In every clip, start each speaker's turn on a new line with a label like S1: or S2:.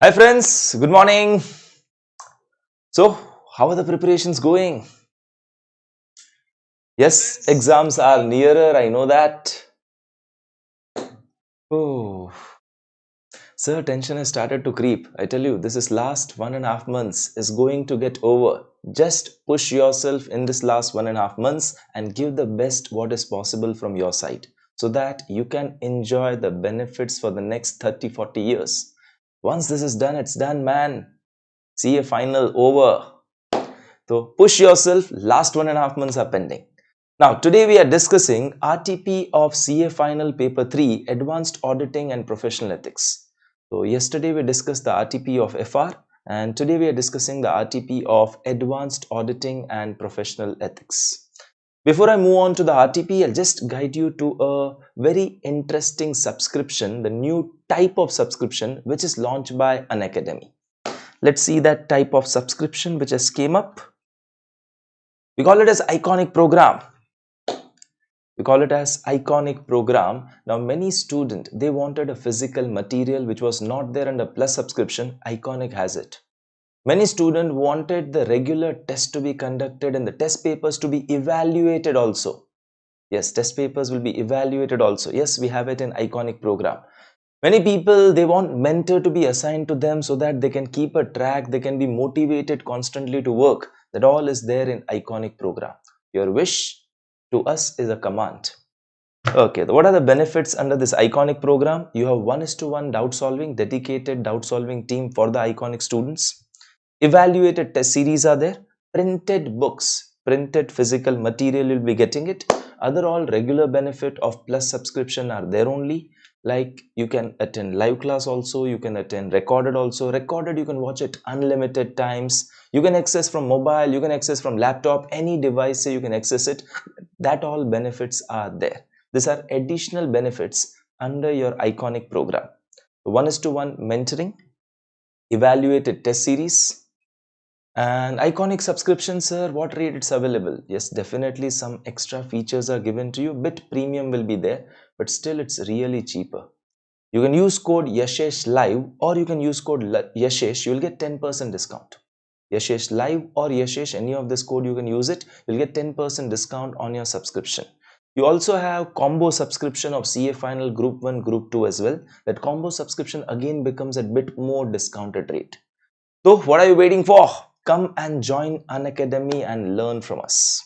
S1: Hi friends, good morning. So, how are the preparations going? Yes, exams are nearer, I know that. Oh, sir, tension has started to creep. I tell you, this is last 1.5 months is going to get over. Just push yourself in this last 1.5 months and give the best what is possible from your side so that you can enjoy the benefits for the next 30-40 years. Once this is done, it's done, man. CA final over. So push yourself, last 1.5 months are pending. Now today we are discussing RTP of CA Final Paper 3 Advanced Auditing and Professional Ethics. So yesterday we discussed the RTP of FR and today we are discussing the RTP of Advanced Auditing and Professional Ethics. Before I move on to the RTP, I'll just guide you to a very interesting subscription, the new type of subscription which is launched by Unacademy. Let's see that type of subscription which has came up. We call it as iconic program. We call it as iconic program. Now many students, they wanted a physical material which was not there under plus subscription. Iconic has it. Many students wanted the regular test to be conducted and the test papers to be evaluated also. Yes, test papers will be evaluated also. Yes, we have it in iconic program. Many people, they want mentor to be assigned to them so that they can keep a track, they can be motivated constantly to work. That all is there in iconic program. Your wish to us is a command. Okay, what are the benefits under this iconic program? You have 1:1 doubt solving, dedicated doubt solving team for the iconic students. Evaluated test series are there. Printed books, printed physical material, you'll be getting it. Other all regular benefit of plus subscription are there only. Like you can attend live class also, you can attend recorded also. Recorded you can watch it unlimited times. You can access from mobile, you can access from laptop, any device you can access it. That all benefits are there. These are additional benefits under your iconic program. 1:1 mentoring, evaluated test series, and iconic subscription, sir, what rate it's available? Yes, definitely some extra features are given to you. Bit premium will be there, but still it's really cheaper. You can use code Yeshas Live or you can use code Yeshesh. You will get 10% discount. Yeshesh Live or Yeshesh, any of this code you can use it. You'll get 10% discount on your subscription. You also have combo subscription of CA Final Group 1, Group 2 as well. That combo subscription again becomes a bit more discounted rate. So what are you waiting for? Come and join Unacademy and learn from us.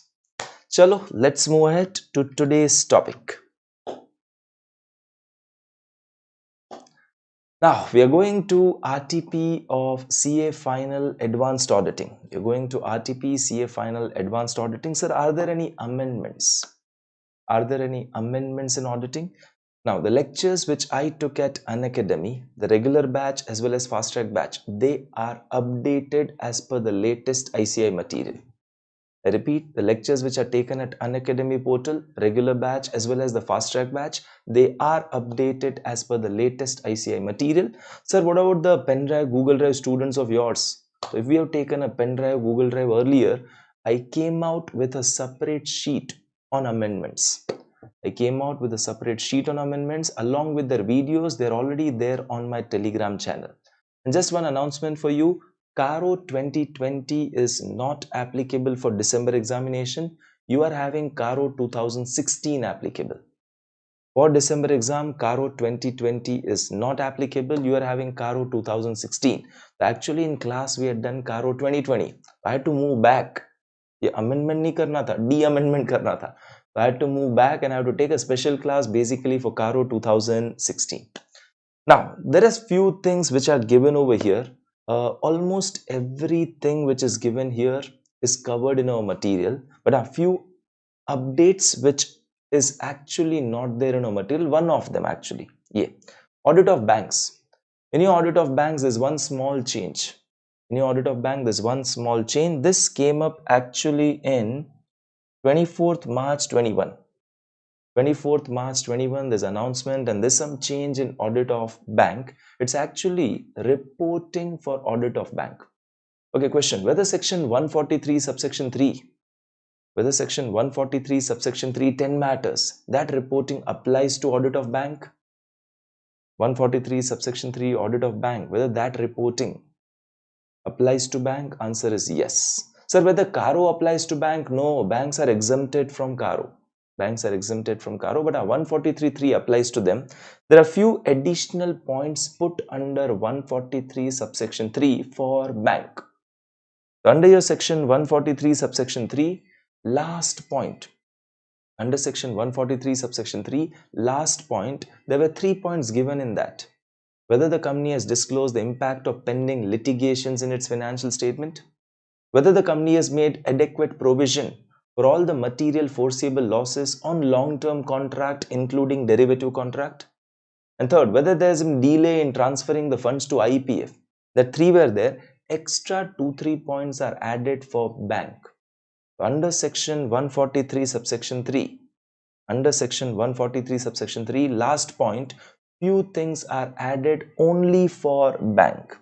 S1: Chalo, let's move ahead to today's topic. Now, we are going to RTP of CA Final Advanced Auditing. You're going to RTP CA Final Advanced Auditing. Sir, are there any amendments? Are there any amendments in auditing? Now, the lectures which I took at Unacademy, the regular batch as well as fast track batch, they are updated as per the latest ICI material. I repeat, the lectures which are taken at Unacademy portal, regular batch as well as the fast track batch, they are updated as per the latest ICI material. Sir, what about the pen drive, Google Drive students of yours? So if we have taken a pen drive, Google Drive earlier, I came out with a separate sheet on amendments. I came out with a separate sheet on amendments along with their videos. They're already there on my Telegram channel. And just one announcement for you. CARO 2020 is not applicable for December examination. You are having CARO 2016 applicable. For December exam, CARO 2020 is not applicable. You are having CARO 2016. Actually, in class, we had done CARO 2020. I had to move back. ये amendment नहीं करना था, de-amendment करना था. I had to move back and I have to take a special class basically for CARO 2016. Now, there is few things which are given over here. Almost everything which is given here is covered in our material, but a few updates which is actually not there in our material. One of them actually, yeah, audit of banks. In your audit of banks, there's one small change. In your audit of bank, there's one small change. This came up actually in 24th March 21. 24th March 21, there's announcement and there's some change in audit of bank. It's actually reporting for audit of bank. Okay, question, whether section 143 subsection 3, whether section 143 subsection 3 10 matters, that reporting applies to audit of bank? 143 subsection 3 audit of bank, whether that reporting applies to bank? Answer is yes. Sir, whether CARO applies to bank? No, banks are exempted from CARO. Banks are exempted from CARO, but 143.3 applies to them. There are few additional points put under 143 subsection 3 for bank. Under your section 143 subsection 3, last point. Under section 143 subsection 3, last point, there were 3 points given in that. Whether the company has disclosed the impact of pending litigations in its financial statement, whether the company has made adequate provision for all the material foreseeable losses on long-term contract, including derivative contract, and third, whether there is a delay in transferring the funds to IEPF. The 3 were there. Extra 2-3 points are added for bank. Under section 143 subsection 3, under section 143 subsection 3, last point, few things are added only for bank.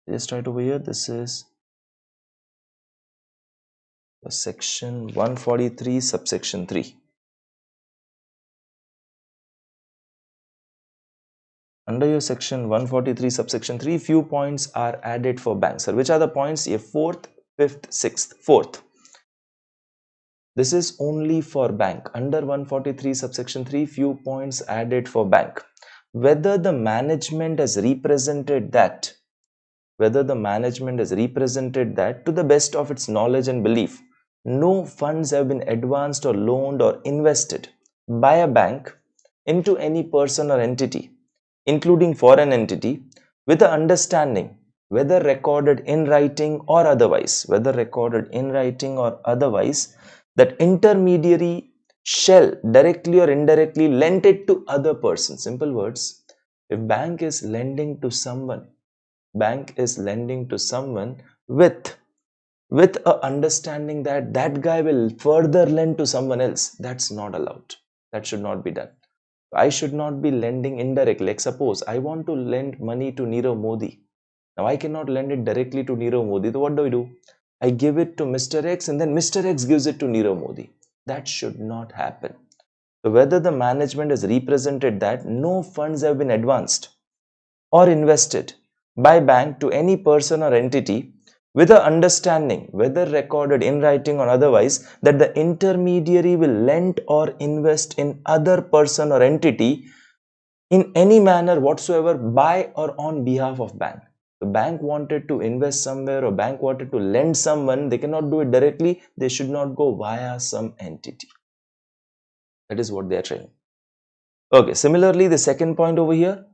S1: Just right over here, this is section 143 subsection 3. Under your section 143 subsection 3, few points are added for banks. Sir, which are the points? A 4th, 5th, 6th. 4th. This is only for bank. Under 143 subsection 3, few points added for bank. Whether the management has represented that, to the best of its knowledge and belief, no funds have been advanced or loaned or invested by a bank into any person or entity, including foreign entity, with the understanding, whether recorded in writing or otherwise, that intermediary shall directly or indirectly lend it to other persons. Simple words, if bank is lending to someone with a understanding that that guy will further lend to someone else, that's not allowed. That should not be done. I should not be lending indirectly. Like suppose I want to lend money to Nirav Modi. Now I cannot lend it directly to Nirav Modi. So what do? I give it to Mr. X and then Mr. X gives it to Nirav Modi. That should not happen. So whether the management has represented that no funds have been advanced or invested by bank to any person or entity with a understanding, whether recorded in writing or otherwise, that the intermediary will lend or invest in other person or entity in any manner whatsoever by or on behalf of bank. The bank wanted to invest somewhere or bank wanted to lend someone, they cannot do it directly. They should not go via some entity. That is what they are trying. Okay, similarly, the second point over here,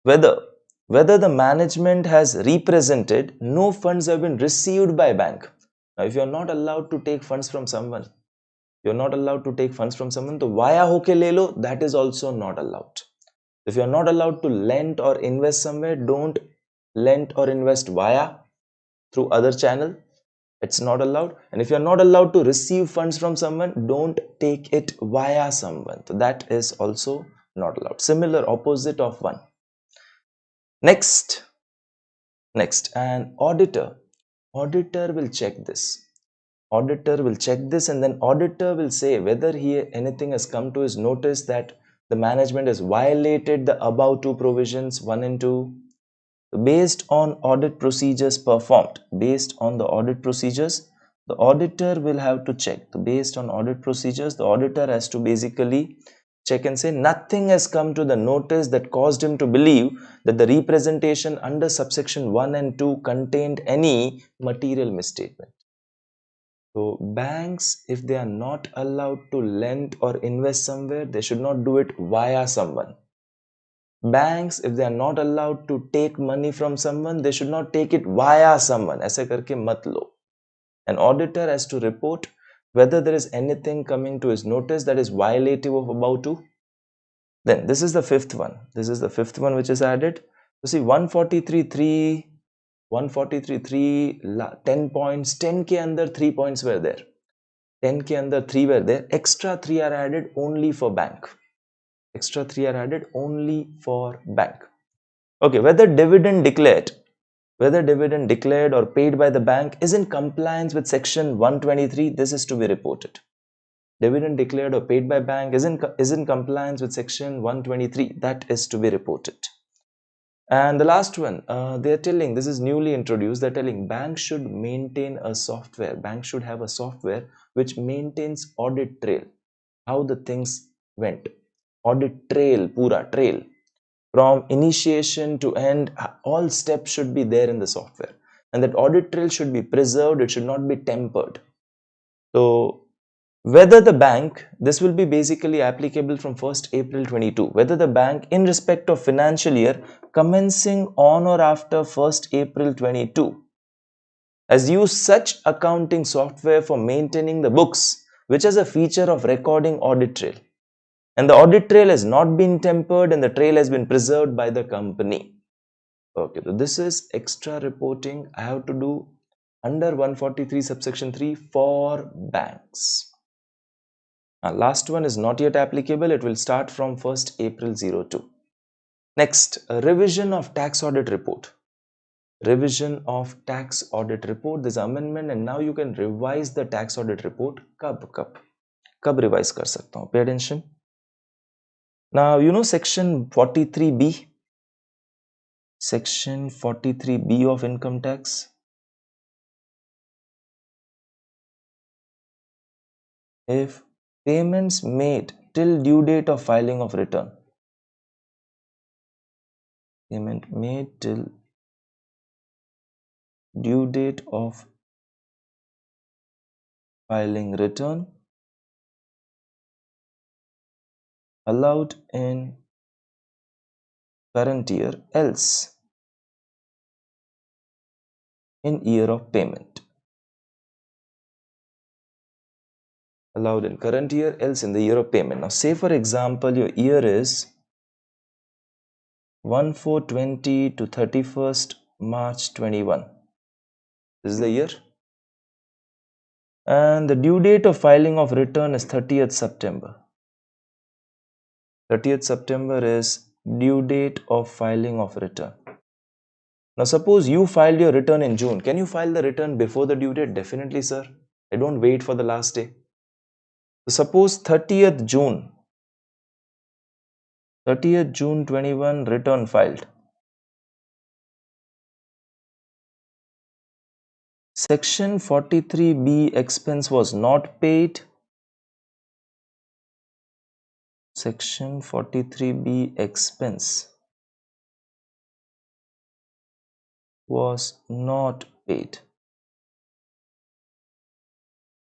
S1: whether the management has represented no funds have been received by bank. Now, if you are not allowed to take funds from someone, the via hoke lelo, that is also not allowed. If you are not allowed to lend or invest somewhere, don't lend or invest via through other channel. It's not allowed. And if you are not allowed to receive funds from someone, don't take it via someone. So that is also not allowed. Similar opposite of one. Next, an auditor will check this. And then auditor will say whether anything has come to his notice that the management has violated the above two provisions 1 and 2. Based on audit procedures performed, the auditor will have to check. Based on audit procedures, the auditor has to basically check and say nothing has come to the notice that caused him to believe that the representation under subsection 1 and 2 contained any material misstatement. So banks, if they are not allowed to lend or invest somewhere, they should not do it via someone. Banks, if they are not allowed to take money from someone, they should not take it via someone. ऐसे करके मत लो. An auditor has to report whether there is anything coming to his notice that is violative of above two. Then this is the fifth one. Which is added. You see 143.3, 10 points. 10 के अंदर 3 points were there. 10 के अंदर 3 were there. Extra 3 are added only for bank. Okay, whether dividend declared or paid by the bank is in compliance with section 123, this is to be reported. dividend declared or paid by bank is in compliance with section 123, that is to be reported. And the last one, they're telling, this is newly introduced, they're telling banks should maintain a software, banks should have a software which maintains audit trail, how the things went, audit trail, pura trail, from initiation to end, all steps should be there in the software, and that audit trail should be preserved, it should not be tempered. So whether the bank, this will be basically applicable from 1st April 22, whether the bank in respect of financial year commencing on or after 1st April 22 has used such accounting software for maintaining the books, which has a feature of recording audit trail, and the audit trail has not been tempered and the trail has been preserved by the company. Okay, so this is extra reporting I have to do under 143 subsection 3 for banks. Last one is not yet applicable. It will start from 1st April 02. Next, revision of tax audit report. Revision of tax audit report. There's amendment and now you can revise the tax audit report. Kab revise kar sakta hu? Pay attention. Now, you know section 43B. Section 43B of income tax. If payments made till due date of filing of return, payment made till due date of filing return allowed in current year, else in year of payment. Allowed in current year, else in the year of payment. Now say for example your year is 1/4/20 to 31st March 21. This is the year. And the due date of filing of return is 30th September. 30th September is due date of filing of return. Now suppose you filed your return in June. Can you file the return before the due date? Definitely, sir. I don't wait for the last day. So suppose 30th June 21 return filed. Section 43B expense was not paid. Section 43B expense was not paid.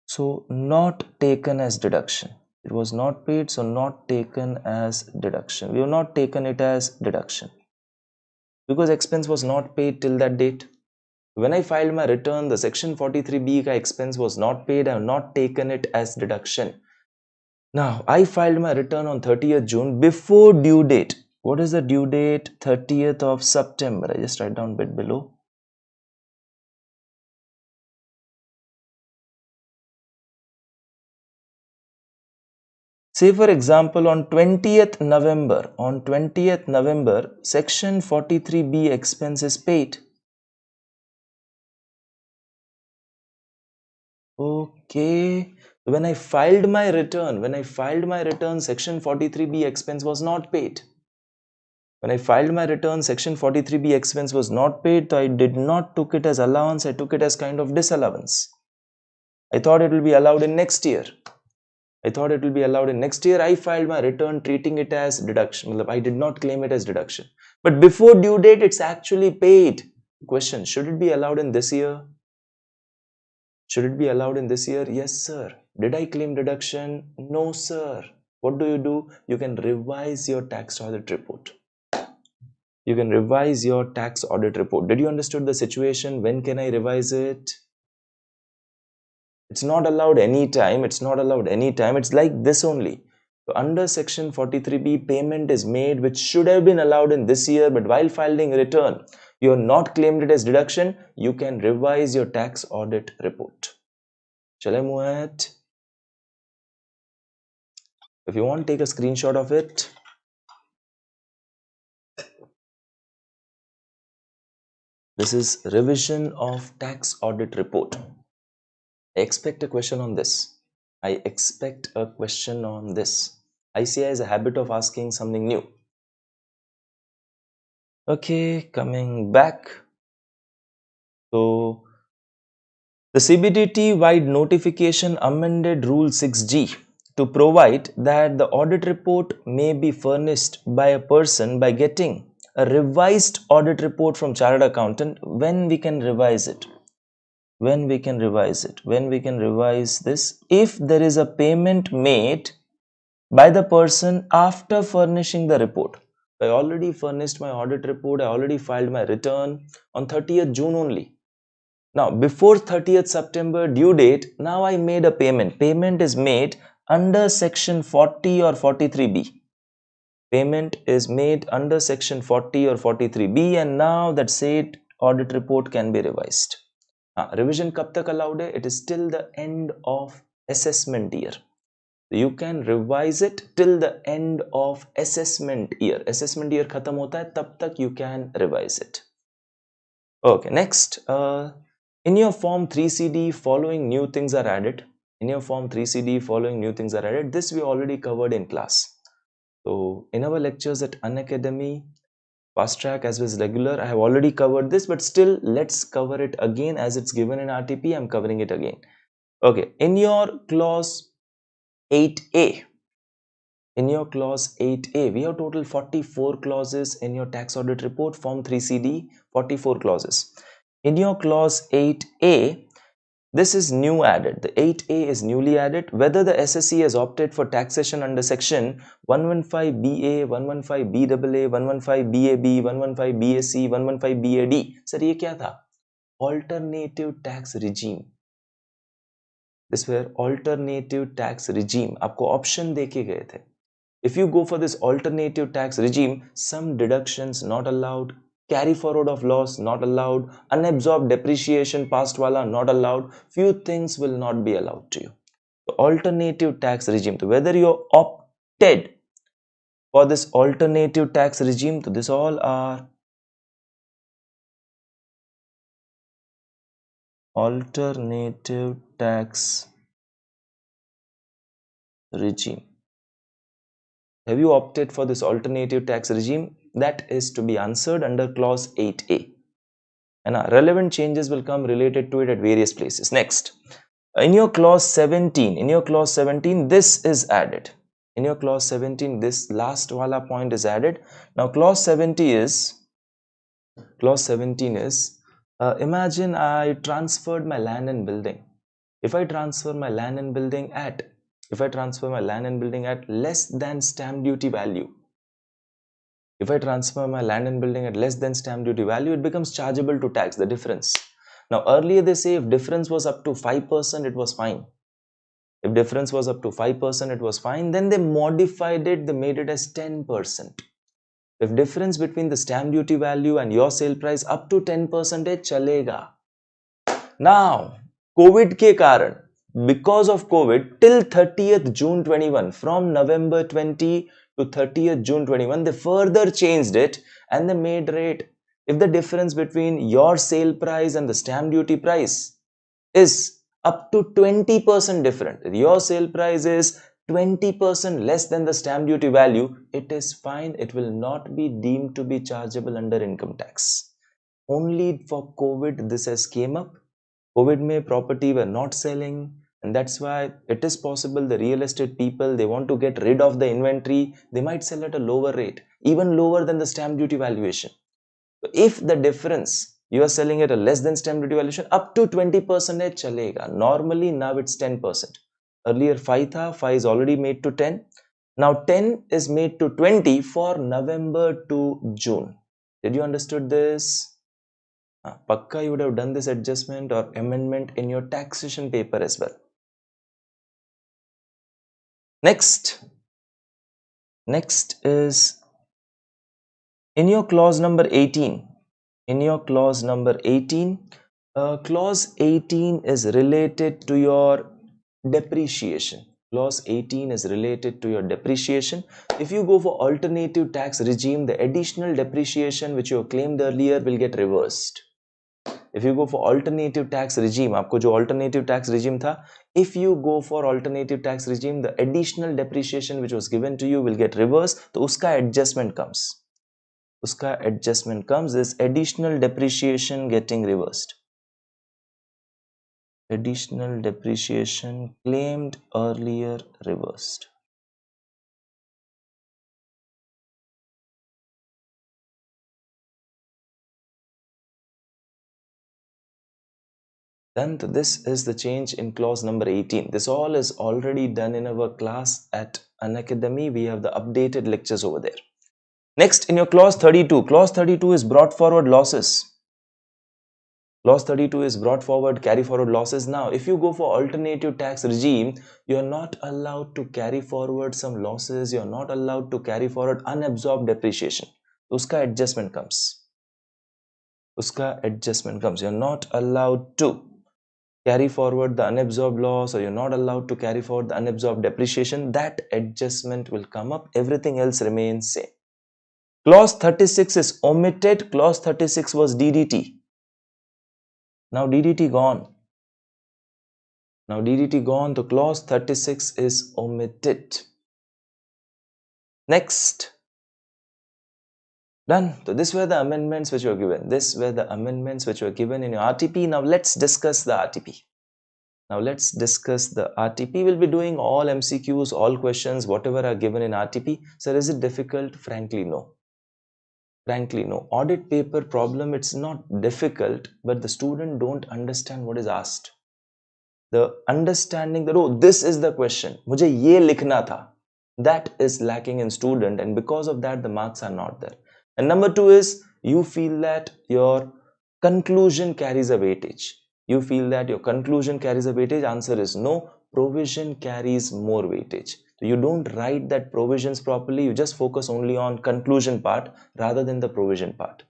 S1: So not taken as deduction. It was not paid, so not taken as deduction. We have not taken it as deduction because expense was not paid till that date. When I filed my return, the section 43B ka expense was not paid. I have not taken it as deduction. Now, I filed my return on 30th June before due date. What is the due date? 30th of September. I just write down a bit below. Say for example on 20th November, section 43B expense is paid. Okay. When I filed my return, section 43B expense was not paid. When I filed my return, section 43B expense was not paid, so I did not took it as allowance, I took it as kind of disallowance. I thought it will be allowed in next year. I filed my return treating it as deduction. I did not claim it as deduction. But before due date, it's actually paid. Question, should it be allowed in this year? Should it be allowed in this year? Yes, sir. Did I claim deduction? No, sir. What do? You can revise your tax audit report. Did you understood the situation? When can I revise it? It's not allowed anytime. It's like this only. So under section 43B, payment is made which should have been allowed in this year, but while filing return, you have not claimed it as deduction. You can revise your tax audit report. Shall I move ahead? If you want, take a screenshot of it. This is revision of tax audit report. I expect a question on this. I expect a question on this. ICI has a habit of asking something new. Okay, coming back. So, the CBDT-wide notification amended Rule 6G to provide that the audit report may be furnished by a person by getting a revised audit report from chartered accountant. When we can revise it? When we can revise it? When we can revise this? If there is a payment made by the person after furnishing the report. I already furnished my audit report. I already filed my return on 30th June only. Now, before 30th September due date, now I made a payment. Payment is made under section 40 or 43B. Payment is made under section 40 or 43B, and now that said audit report can be revised. Revision kab tak allowed hai? It is till the end of assessment year. You can revise it till the end of assessment year. Assessment year khatam hota hai, tab tak you can revise it. Okay, next. In your form 3CD, following new things are added. In your form 3CD, following new things are added. This we already covered in class. So, in our lectures at Unacademy, fast track as well as regular, I have already covered this, but still let's cover it again as it's given in RTP. I'm covering it again. Okay, in your clause 8A, we have total 44 clauses in your tax audit report, form 3CD, 44 clauses. In your clause 8A, this is new added. The 8A is newly added. Whether the SSE has opted for taxation under section 115BA, 115BAA, 115BAB, 115BAC, 115BAD. Sir, ये क्या था? Alternative tax regime. This were alternative tax regime. आपको option देके गए थे. If you go for this alternative tax regime, some deductions not allowed, carry forward of loss not allowed, unabsorbed depreciation past wala not allowed, few things will not be allowed to you. The alternative tax regime, so whether you opted for this alternative tax regime, so this all are alternative tax regime. Have you opted for this alternative tax regime? That is to be answered under clause 8A. And relevant changes will come related to it at various places. Next, in your clause 17, this is added. In your clause 17, this last wala point is added. Now, clause 17 is, imagine I transferred my land and building. If I transfer my land and building at less than stamp duty value, if I transfer my land and building at less than stamp duty value, it becomes chargeable to tax, the difference. Now, earlier they say if difference was up to 5%, it was fine. If difference was up to 5%, it was fine. Then they modified it, they made it as 10%. If difference between the stamp duty value and your sale price up to 10% hai, chalega. Now, COVID ke karan, because of COVID, till 30th June 21, from November 20 to 30th June 21, they further changed it and they made rate. If the difference between your sale price and the stamp duty price is up to 20% different, if your sale price is 20% less than the stamp duty value, it is fine. It will not be deemed to be chargeable under income tax. Only for COVID this has came up. COVID mein property were not selling, and that's why it is possible the real estate people, they want to get rid of the inventory, they might sell at a lower rate, even lower than the stamp duty valuation. So if the difference you are selling at a less than stamp duty valuation, up to 20% hai chalega. Normally now it's 10%. Earlier 5 tha, 5 is already made to 10. Now 10 is made to 20 for November to June. Did you understood this? Pakka you would have done this adjustment or amendment in your taxation paper as well. Next is in your clause number 18. In your clause number 18, clause 18 is related to your depreciation. Clause 18 is related to your depreciation. If you go for alternative tax regime, the additional depreciation which you claimed earlier will get reversed. If you go for alternative tax regime, आपको जो alternative tax regime था, If you go for alternative tax regime, the additional depreciation which was given to you will get reversed. So uska adjustment comes. Uska adjustment comes, this additional depreciation getting reversed. Additional depreciation claimed earlier reversed. Then this is the change in clause number 18. This all is already done in our class at Unacademy. We have the updated lectures over there. Next, in your clause 32, clause 32 is brought forward losses. Clause 32 is brought forward carry forward losses. Now, if you go for alternative tax regime, you are not allowed to carry forward some losses. You are not allowed to carry forward unabsorbed depreciation. Uska adjustment comes. Uska adjustment comes. You are not allowed to carry forward the unabsorbed loss, or you're not allowed to carry forward the unabsorbed depreciation. That adjustment will come up. Everything else remains same. Clause 36 is omitted. Clause 36 was DDT. Now DDT gone. Now DDT gone. The clause 36 is omitted. Next. Done. So this were the amendments which were given. This were the amendments which were given in your RTP. Now let's discuss the RTP. Now let's discuss the RTP. We'll be doing all MCQs, all questions, whatever are given in RTP. Sir, is it difficult? Frankly, no. Frankly, no. Audit paper problem, it's not difficult, but the student don't understand what is asked. The understanding that, oh, this is the question. Mujhe ye likhna tha. That is lacking in student, and because of that, the marks are not there. And number two is, you feel that your conclusion carries a weightage. You feel that your conclusion carries a weightage. Answer is no. Provision carries more weightage. So you don't write that provisions properly. You just focus only on conclusion part rather than the provision part.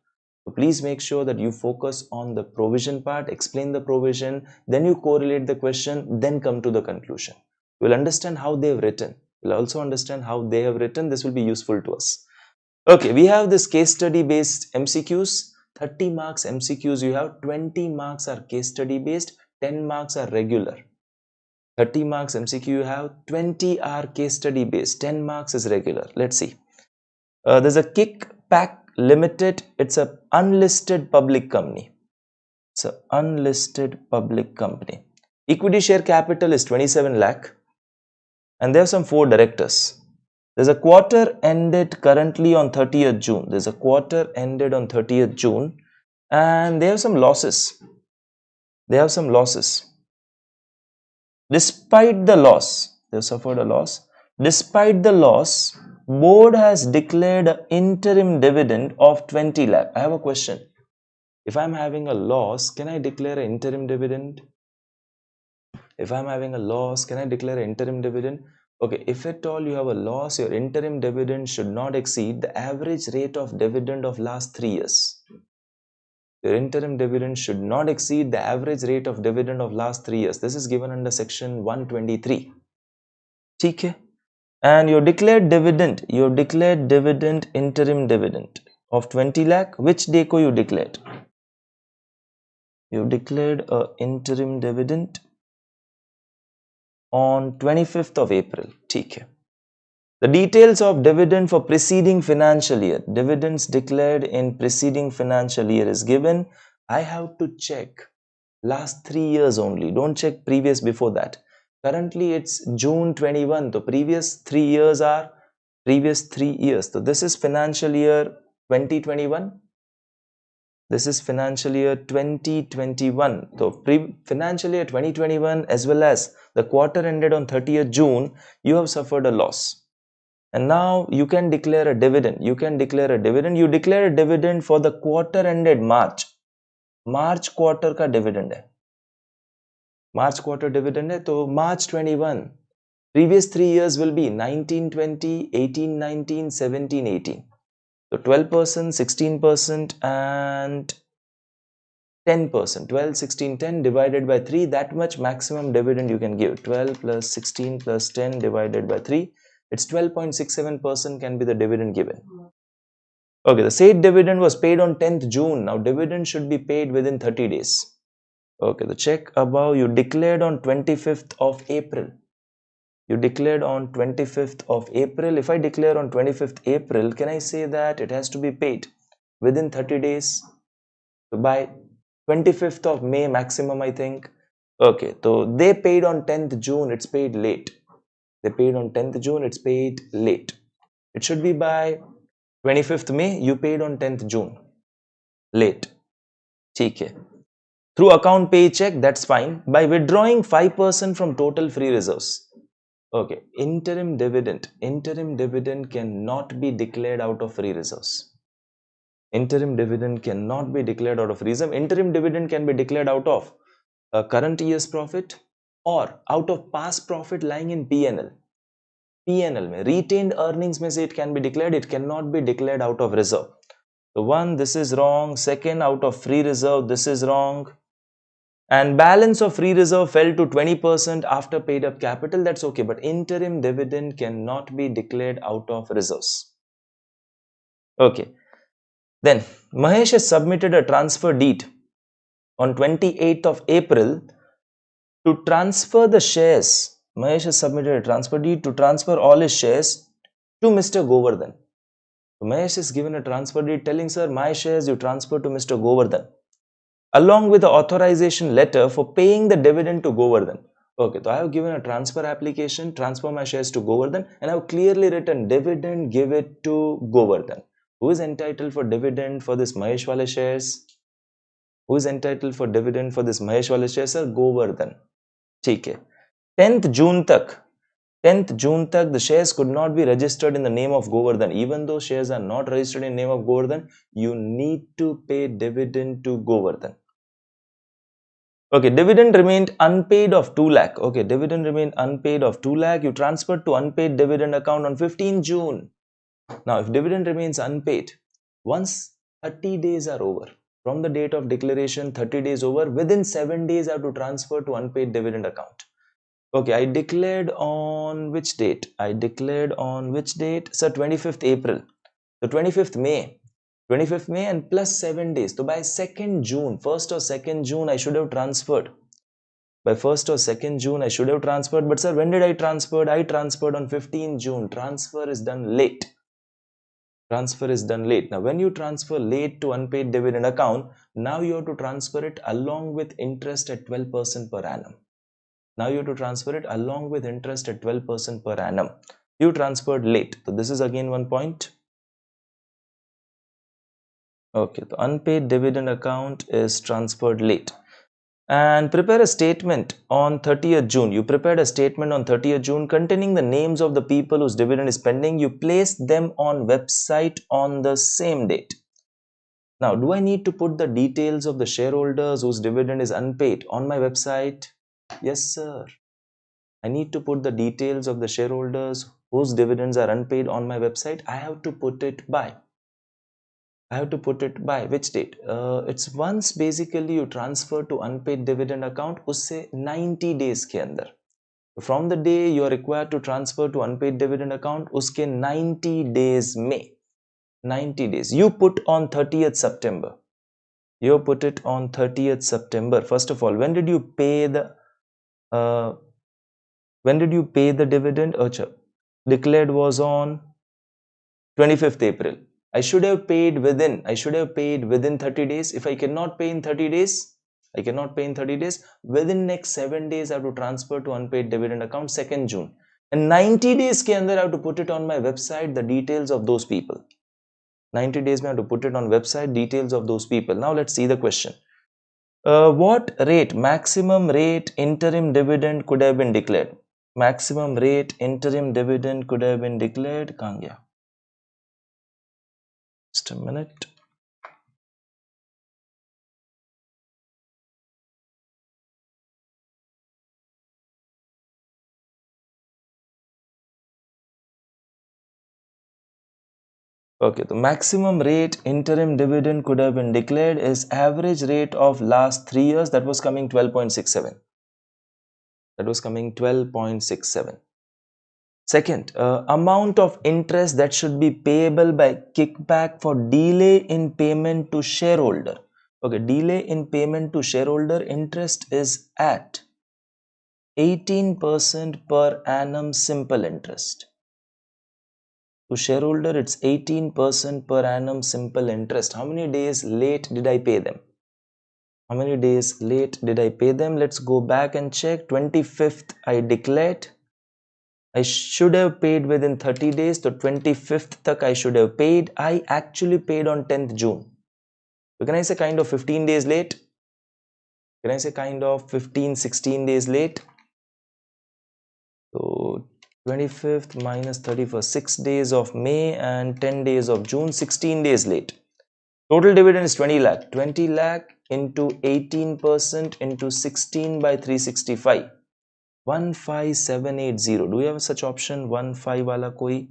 S1: So please make sure that you focus on the provision part, explain the provision, then you correlate the question, then come to the conclusion. You will understand how they have written. You will also understand how they have written. This will be useful to us. Okay, we have this case study based MCQs. 30 marks MCQs you have, 20 marks are case study based, 10 marks are regular. 30 marks MCQ you have, 20 are case study based, 10 marks is regular. Let's see. There's a Kickback Limited. It's a unlisted public company. It's a unlisted public company. Equity share capital is 27 lakh. And there are some 4 directors. There's a quarter ended currently on 30th June. There's a quarter ended on 30th June. And they have some losses. They have some losses. Despite the loss, they have suffered a loss. Despite the loss, board has declared an interim dividend of 20 lakh. I have a question. If I'm having a loss, can I declare an interim dividend? If I'm having a loss, can I declare an interim dividend? Okay, if at all you have a loss, your interim dividend should not exceed the average rate of dividend of last 3 years. Your interim dividend should not exceed the average rate of dividend of last 3 years. This is given under section 123. Okay. And your declared dividend interim dividend of 20 lakh, which day ko you declared? You declared a interim dividend on 25th of April. Okay. The details of dividend for preceding financial year, dividends declared in preceding financial year is given. I have to check last 3 years only. Don't check previous before that. Currently it's June 21. The previous 3 years are previous 3 years. So this is financial year 2021. This is financial year 2021. So financial year 2021 as well as the quarter ended on 30th June, you have suffered a loss. And now you can declare a dividend. You can declare a dividend. You declare a dividend for the quarter ended March. March quarter का dividend है. March quarter dividend है. तो March 21. Previous 3 years will be 19-20, 18-19, 17-18. So 12%, 16% and 10%. 12, 16, 10 divided by 3. That much maximum dividend you can give. 12 plus 16 plus 10 divided by 3. It's 12.67% can be the dividend given. Okay, the said dividend was paid on 10th June. Now dividend should be paid within 30 days. Okay, the check above you declared on 25th of April. You declared on 25th of April. If I declare on 25th April, can I say that it has to be paid within 30 days? So by 25th of May maximum, I think. Okay, so they paid on 10th June, it's paid late. They paid on 10th June, it's paid late. It should be by 25th May, you paid on 10th June. Late. Okay. Through account paycheck, that's fine. By withdrawing 5% from total free reserves. Okay. Interim dividend. Interim dividend cannot be declared out of free reserves. Interim dividend cannot be declared out of reserve. Interim dividend can be declared out of current year's profit or out of past profit lying in P&L. P&L में retained earnings में से it can be declared, it cannot be declared out of reserve. So one, this is wrong. Second, out of free reserve, this is wrong. And balance of free reserve fell to 20% after paid up capital, that's okay. But interim dividend cannot be declared out of reserves. Okay. Then Mahesh has submitted a transfer deed on 28th of April to transfer the shares. Mahesh has submitted a transfer deed to transfer all his shares to Mr. Govardhan. So Mahesh is given a transfer deed telling, sir, my shares you transfer to Mr. Govardhan, along with the authorization letter for paying the dividend to Govardhan. Okay, so I have given a transfer application, transfer my shares to Govardhan, and I have clearly written dividend, give it to Govardhan. Who is entitled for dividend for this Mahesh wale shares? Who is entitled for dividend for this Mahesh wale shares? Sir, Govardhan. ठीक है. 10th June tak the shares could not be registered in the name of Govardhan. Even though shares are not registered in the name of Govardhan, you need to pay dividend to Govardhan. Okay, dividend remained unpaid of 2 lakh. Okay, dividend remained unpaid of 2 lakh. You transferred to unpaid dividend account on 15 June. Now, if dividend remains unpaid, once 30 days are over, from the date of declaration, 30 days over, within 7 days I have to transfer to unpaid dividend account. Okay, I declared on which date? I declared on which date? Sir, 25th April. So 25th May. 25th May and plus 7 days. So by 2nd June, 1st or 2nd June, I should have transferred. By 1st or 2nd June, I should have transferred. But sir, when did I transfer? I transferred on 15th June. Transfer is done late. Transfer is done late. Now, when you transfer late to unpaid dividend account, now you have to transfer it along with interest at 12% per annum. Now you have to transfer it along with interest at 12% per annum. You transferred late. So this is again one point. Okay, the unpaid dividend account is transferred late. And prepare a statement on 30th June. You prepared a statement on 30th June containing the names of the people whose dividend is pending. You placed them on website on the same date. Now, do I need to put the details of the shareholders whose dividend is unpaid on my website? Yes, sir. I need to put the details of the shareholders whose dividends are unpaid on my website. I have to put it by which date? It's once basically you transfer to unpaid dividend account, usse 90 days के अंदर. From the day you are required to transfer to unpaid dividend account, uske 90 days में 90 days. You put on 30th September. You put it on 30th September. First of all, when did you pay the dividend? Declared was on 25th April. I should have paid within 30 days. If I cannot pay in 30 days, within next 7 days I have to transfer to unpaid dividend account 2nd June. And 90 days के अंदर I have to put it on my website, the details of those people. 90 days में I have to put it on website, details of those people. Now let's see the question. What rate, maximum rate interim dividend could have been declared? Maximum rate interim dividend could have been declared. कहाँ गया? Just a minute. Okay, the maximum rate interim dividend could have been declared is average rate of last 3 years. That was coming 12.67. That was coming 12.67. Second, amount of interest that should be payable by kickback for delay in payment to shareholder. Okay, delay in payment to shareholder, interest is at 18% per annum simple interest. To shareholder, it's 18% per annum simple interest. How many days late did I pay them? How many days late did I pay them? Let's go back and check. 25th I declared. I should have paid within 30 days. So 25th tak I should have paid. I actually paid on 10th June. So can I say kind of 15 days late? Can I say kind of 15, 16 days late? So 25th minus 31st, 6 days of May and 10 days of June, 16 days late. Total dividend is 20 lakh. 20 lakh into 18% into 16 by 365. 15780. Do we have such option? 15 wala koi?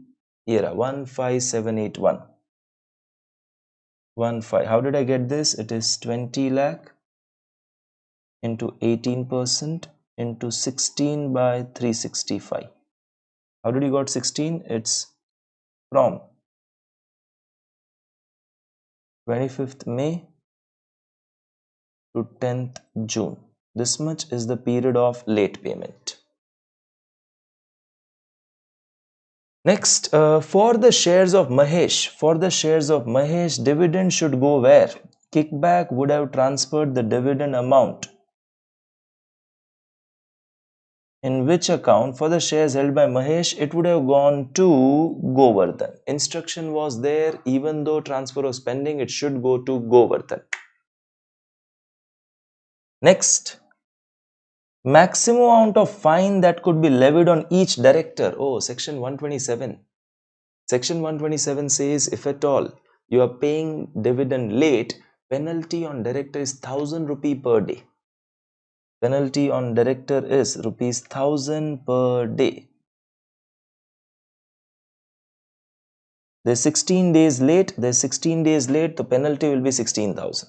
S1: Yeah, 15781. 15. How did I get this? It is 20 lakh into 18% into 16 by 365. How did you got 16? It's from 25th May to 10th June. This much is the period of late payment. Next, for the shares of Mahesh, dividend should go where? Kickback would have transferred the dividend amount. In which account? For the shares held by Mahesh, it would have gone to Govardhan. Instruction was there, even though transfer was pending, it should go to Govardhan. Next, maximum amount of fine that could be levied on each director. Oh, section 127. Section 127 says if at all you are paying dividend late, penalty on director is 1000 rupee per day. Penalty on director is rupees 1000 per day. There's 16 days late. The penalty will be 16,000.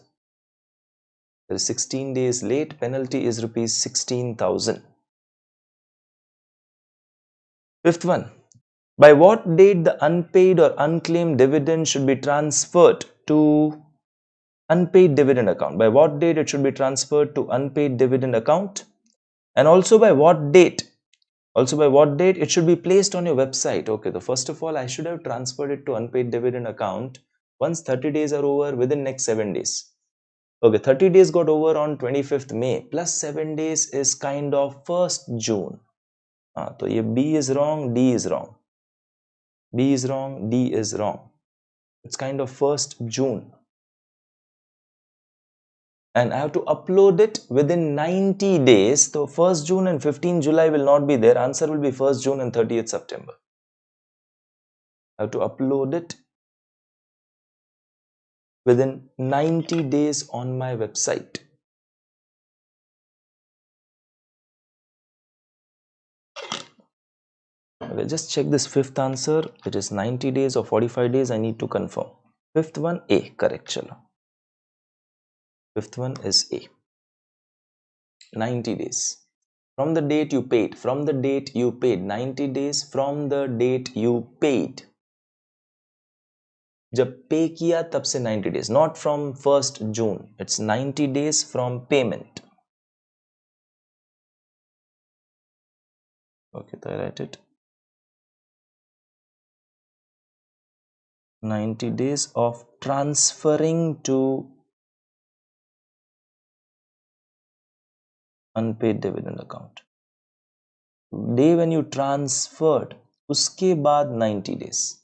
S1: There's 16 days late. Penalty is rupees 16,000. Fifth one. By what date the unpaid or unclaimed dividend should be transferred to unpaid dividend account? By what date it should be transferred to unpaid dividend account? And also by what date? It should be placed on your website. Okay, so first of all, I should have transferred it to unpaid dividend account once 30 days are over within next 7 days. Okay, 30 days got over on 25th May plus 7 days is kind of 1st June. So ye B is wrong, D is wrong. B is wrong, D is wrong. It's kind of 1st June. And I have to upload it within 90 days. So 1st June and 15 July will not be there. Answer will be 1st June and 30th September. I have to upload it within 90 days on my website. Okay, just check this fifth answer. It is 90 days or 45 days. I need to confirm. Fifth one, A. Correct. Chalo. Fifth one is A. 90 days. From the date you paid. 90 days from the date you paid. जब पे किया तब से 90 days. Not from 1st June. It's 90 days from payment. Okay, so I write it. 90 days of transferring to unpaid dividend account. Day when you transferred, उसके बाद 90 days.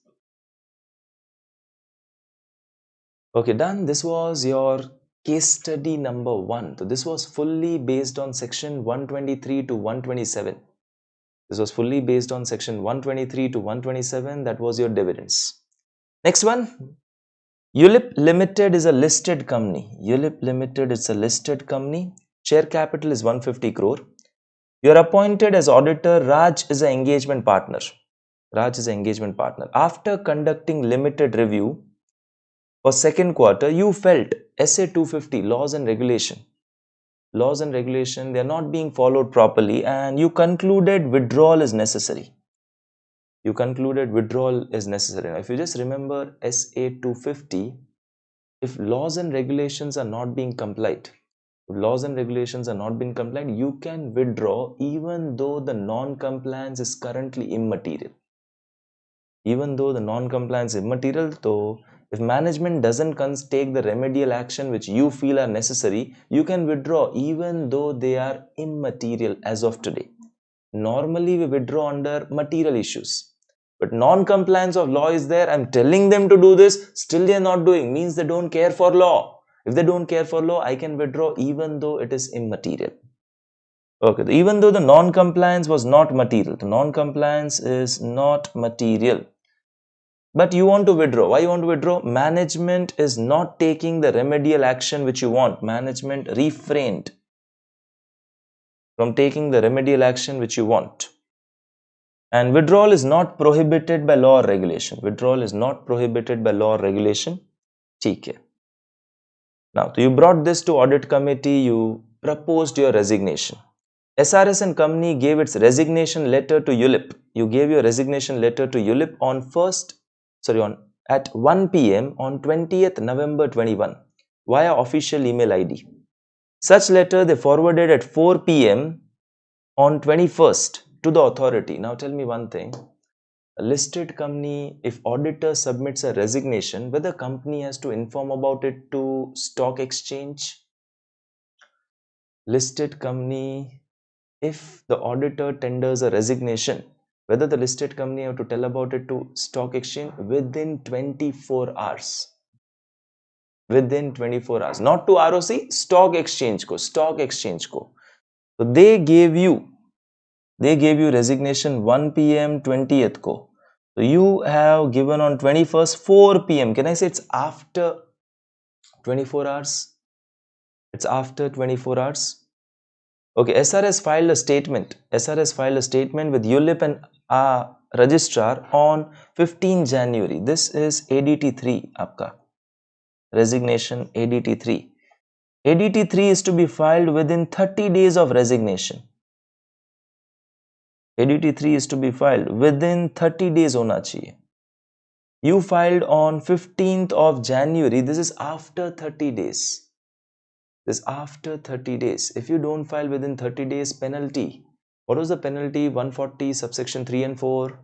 S1: Okay, done. This was your case study number 1. So this was fully based on section 123 to 127. This was fully based on section 123 to 127. That was your dividends. Next one. ULIP Limited is a listed company. ULIP Limited is a listed company. Share capital is 150 crore. You are appointed as auditor. Raj is an engagement partner. After conducting limited review for second quarter, you felt SA 250 laws and regulation, they are not being followed properly, and you concluded withdrawal is necessary. Now, if you just remember SA 250, if laws and regulations are not being complied, you can withdraw even though the non-compliance is currently immaterial. Even though the non-compliance is immaterial, though, if management doesn't take the remedial action which you feel are necessary, you can withdraw even though they are immaterial as of today. Normally, we withdraw under material issues. But non-compliance of law is there. I'm telling them to do this, still they are not doing. Means they don't care for law. If they don't care for law, I can withdraw even though it is immaterial. Okay, even though the non-compliance was not material. The non-compliance is not material. But you want to withdraw. Why you want to withdraw? Management is not taking the remedial action which you want. Management refrained from taking the remedial action which you want. And withdrawal is not prohibited by law or regulation. Withdrawal is not prohibited by law or regulation. Okay. Now, so you brought this to audit committee. You proposed your resignation. SRS and company gave its resignation letter to ULIP. You gave your resignation letter to ULIP at 1 p.m. on 20th November 21 via official email ID. Such letter they forwarded at 4 p.m. on 21st to the authority. Now tell me one thing. A listed company, if auditor submits a resignation, whether company has to inform about it to stock exchange? Listed company, if the auditor tenders a resignation, whether the listed company have to tell about it to stock exchange within 24 hours. Within 24 hours. Not to ROC, stock exchange ko. So they gave you resignation 1 p.m. 20th ko. So you have given on 21st 4 p.m. Can I say it's after 24 hours? It's after 24 hours. Okay, SRS filed a statement. With ULIP and registrar on 15 January. This is ADT 3 aapka. Resignation ADT 3. ADT 3 is to be filed within 30 days of resignation. ADT 3 is to be filed within 30 days hona chahiye. You filed on 15th of January. This is after 30 days. This is after 30 days. If you don't file within 30 days, penalty. What was the penalty? 140 subsection 3 and 4.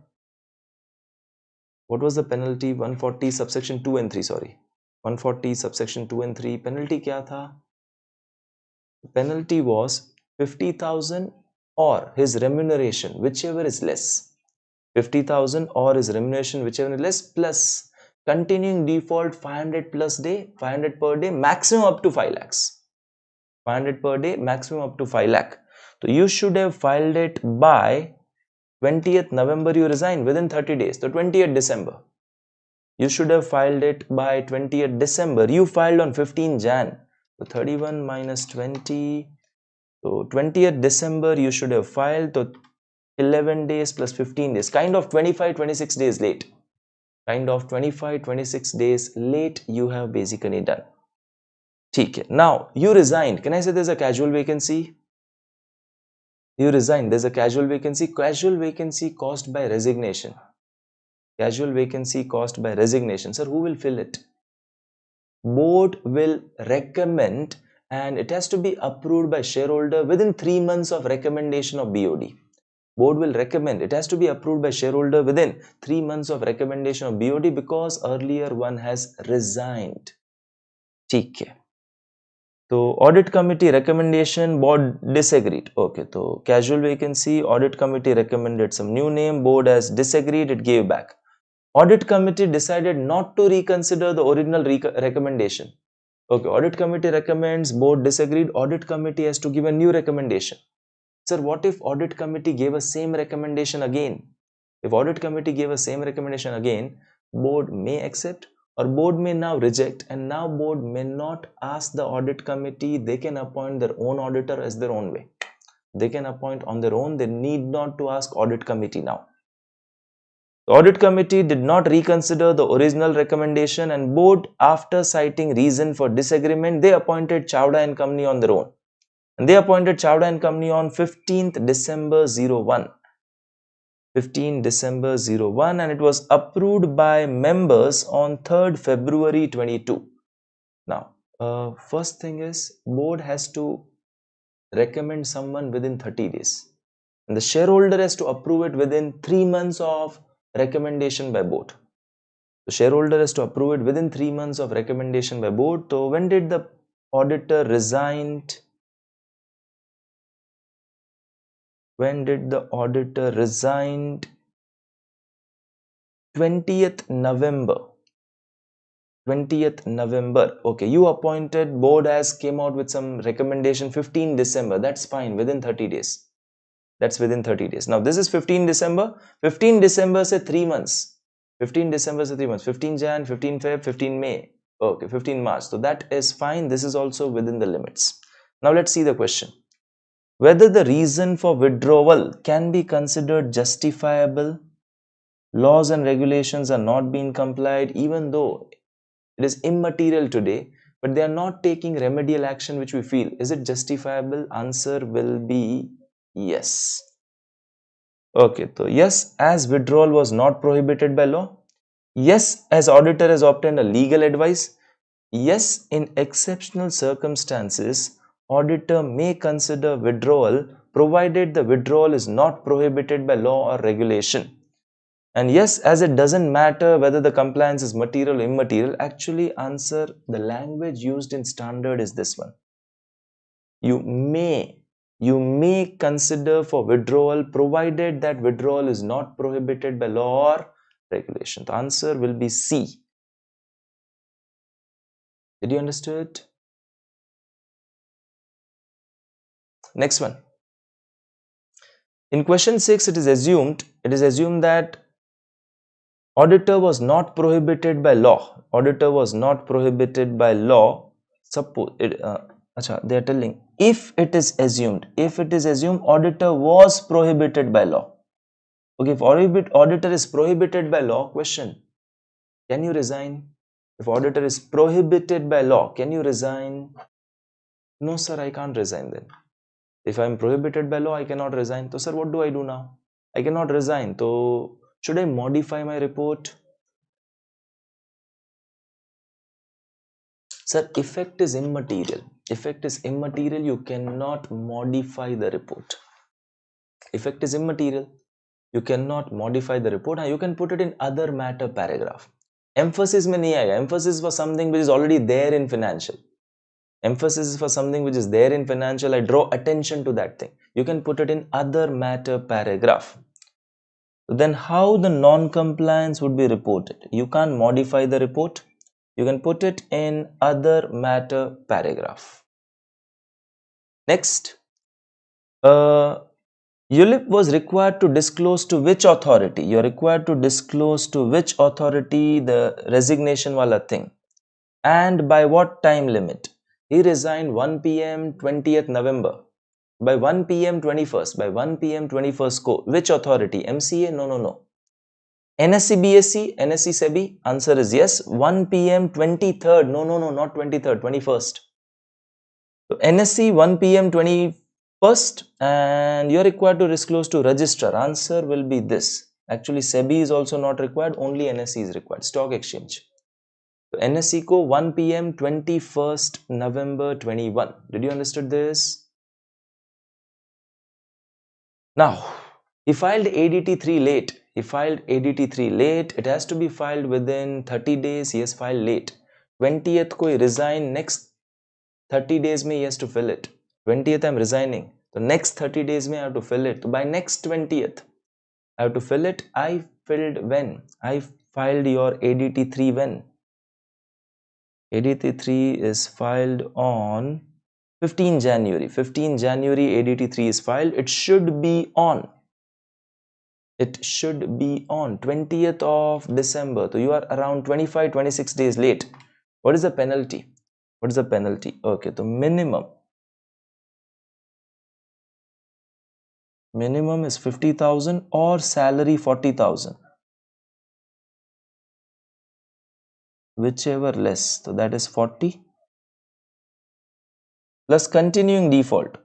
S1: What was the penalty? 140 subsection 2 and 3, sorry. 140 subsection 2 and 3. Penalty kya tha? Penalty was 50,000 or his remuneration, whichever is less. 50,000 or his remuneration, whichever is less, plus continuing default 500 plus day, 500 per day, maximum up to 5 lakhs. 500 per day, maximum up to 5 lakh. So you should have filed it by 20th November. You resign within 30 days. So 20th December. You should have filed it by 20th December. You filed on 15 Jan. So 31 minus 20. So 20th December you should have filed. So 11 days plus 15 days. Kind of 25-26 days late. You have basically done. Okay. Now you resigned. Can I say there's a casual vacancy? You resigned. There's a casual vacancy. Casual vacancy caused by resignation. Casual vacancy caused by resignation. Sir, who will fill it? Board will recommend, and it has to be approved by shareholder within 3 months of recommendation of BOD. Board will recommend. It has to be approved by shareholder within 3 months of recommendation of BOD because earlier one has resigned. Okay. So audit committee recommendation, board disagreed. Okay, so casual vacancy, audit committee recommended some new name, board has disagreed, it gave back. Audit committee decided not to reconsider the original recommendation. Okay, audit committee recommends, board disagreed, audit committee has to give a new recommendation. Sir, what if audit committee gave a same recommendation again? If audit committee gave a same recommendation again, board may accept or board may now reject, and now board may not ask the audit committee. They can appoint their own auditor as their own way. They can appoint on their own. They need not to ask audit committee now. The audit committee did not reconsider the original recommendation, and board, after citing reason for disagreement, they appointed Chawda and Company on their own. And they appointed Chawda and Company on 15th December 01. 15 December 01, and it was approved by members on 3rd February 22. Now first thing is, board has to recommend someone within 30 days, and the shareholder has to approve it within 3 months of recommendation by board. The shareholder has to approve it within 3 months of recommendation by board. So when did the auditor resigned? When did the auditor resigned? 20th November. 20th November. Okay, you appointed, board has came out with some recommendation 15 December. That's fine, within 30 days. That's within 30 days. Now this is 15 December. 15 December say 3 months. 15 December say 3 months. 15 Jan, 15 Feb, 15 May. Okay, 15 March. So that is fine. This is also within the limits. Now let's see the question. Whether the reason for withdrawal can be considered justifiable. Laws and regulations are not being complied, even though it is immaterial today, but they are not taking remedial action which we feel. Is it justifiable? Answer will be yes. Okay, so yes, as withdrawal was not prohibited by law. Yes, as auditor has obtained a legal advice. Yes, in exceptional circumstances, auditor may consider withdrawal provided the withdrawal is not prohibited by law or regulation. And yes, as it doesn't matter whether the compliance is material or immaterial, actually answer, the language used in standard is this one. You may consider for withdrawal provided that withdrawal is not prohibited by law or regulation. The answer will be C. Did you understand? Next one. In question 6, it is assumed that auditor was not prohibited by law. Auditor was not prohibited by law. Suppose it, they are telling if it is assumed auditor was prohibited by law. Okay, if auditor is prohibited by law, question, can you resign? If auditor is prohibited by law, can you resign? No sir, I can't resign then. If I am prohibited by law, I cannot resign. So sir, what do I do now? I cannot resign. So should I modify my report? Sir, effect is immaterial. Effect is immaterial. You cannot modify the report. Effect is immaterial. You cannot modify the report. You can put it in other matter paragraph. Emphasis mein nahi aayega. Emphasis for something which is already there in financial. Emphasis is for something which is there in financial. I draw attention to that thing. You can put it in other matter paragraph. Then how the non-compliance would be reported? You can't modify the report. You can put it in other matter paragraph. Next, ULIP was required to disclose to which authority? You are required to disclose to which authority the resignation wala thing, and by what time limit? He resigned 1 PM 20th November. By 1 PM 21st. By 1 PM 21st ko. Which authority? MCA? No. NSC BSc? NSC SEBI? Answer is yes. 1 PM 23rd. No, not 23rd. 21st. So NSC 1 PM 21st, and you are required to disclose to registrar. Answer will be this. Actually, SEBI is also not required. Only NSC is required. Stock exchange. So NSC ko 1 PM 21st November 21. Did you understand this? Now, he filed ADT3 late. It has to be filed within 30 days. He has filed late. 20th ko he resigned. Next 30 days mein he has to fill it. 20th I am resigning. The next 30 days mein I have to fill it. So by next 20th I have to fill it. I filled when? I filed your ADT3 when? ADT3 is filed on 15 January. 15 January ADT3 is filed. It should be on 20th of December. So you are around 25-26 days late. What is the penalty? Okay, the minimum is 50,000 or salary 40,000. Whichever less. So that is 40 plus continuing default.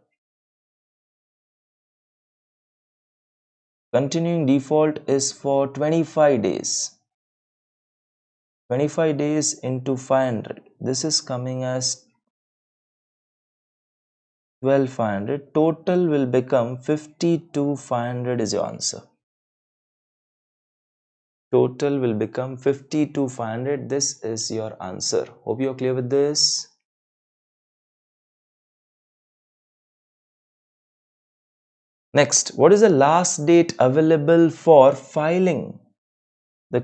S1: Continuing default is for 25 days. 25 days into 500. This is coming as 12,500. Total will become 52,500 is your answer. Total will become 52,500. This is your answer. Hope you're clear with this. Next, what is the last date available for filling the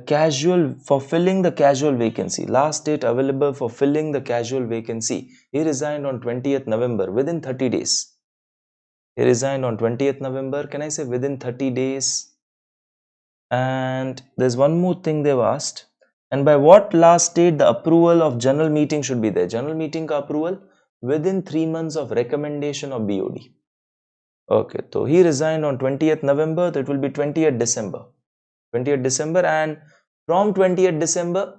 S1: filling the casual vacancy? Last date available for filling the casual vacancy. He resigned on 20th November, within 30 days. He resigned on 20th November. Can I say within 30 days? And there's one more thing they've asked. And by what last date the approval of general meeting should be there? General meeting ka approval within 3 months of recommendation of BOD. Okay, so he resigned on 20th November, that will be 20th December. 20th December, and from 20th December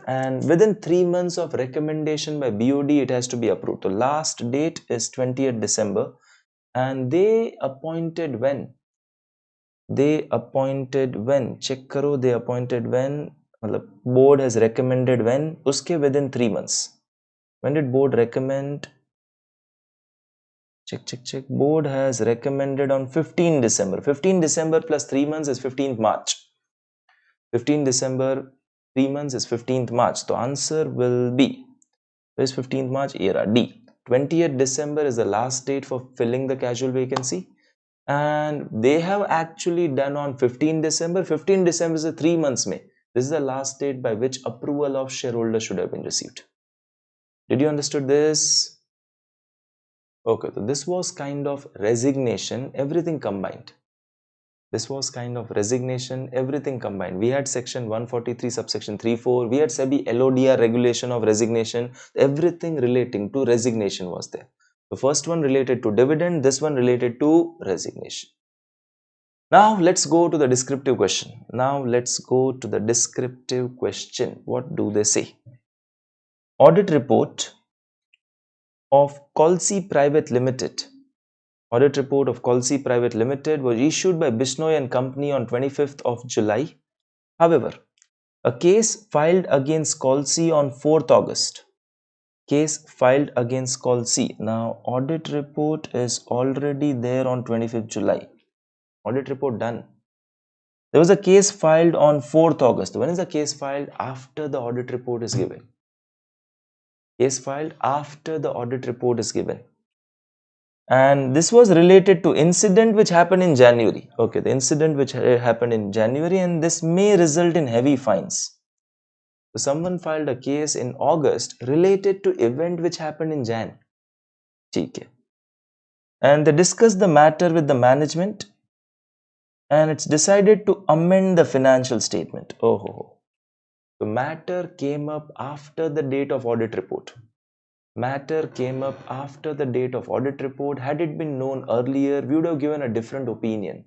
S1: and within 3 months of recommendation by BOD, it has to be approved. The last date is 20th December, and they appointed when? Check karo, they appointed when? Board has recommended when? Uske within 3 months. When did board recommend? Check. Board has recommended on 15 December. 15 December plus 3 months is 15th March. 15 December, 3 months is 15th March. The answer will be, where is 15th March? Era D. 20th December is the last date for filling the casual vacancy. And they have actually done on 15 December. 15 December is the 3 months May. This is the last date by which approval of shareholders should have been received. Did you understood this? Okay, so this was kind of resignation, everything combined. This was kind of resignation, everything combined. We had section 143, subsection 3.4. We had SEBI LODR regulation of resignation. Everything relating to resignation was there. The first one related to dividend, this one related to resignation. Now let's go to the descriptive question. What do they say? Audit report of Colsi Private Limited. Audit report of Colsi Private Limited was issued by Bishnoi and Company on 25th of July. However, a case filed against Colsi on 4th August. Now, audit report is already there on 25th July. Audit report done. There was a case filed on 4th August. When is the case filed? After the audit report is given. Case filed after the audit report is given. And this was related to incident which happened in January. Okay, the incident which happened in January, and this may result in heavy fines. So someone filed a case in August related to event which happened in Jan. Okay. And they discussed the matter with the management, and it's decided to amend the financial statement. The matter came up after the date of audit report. Had it been known earlier, we would have given a different opinion.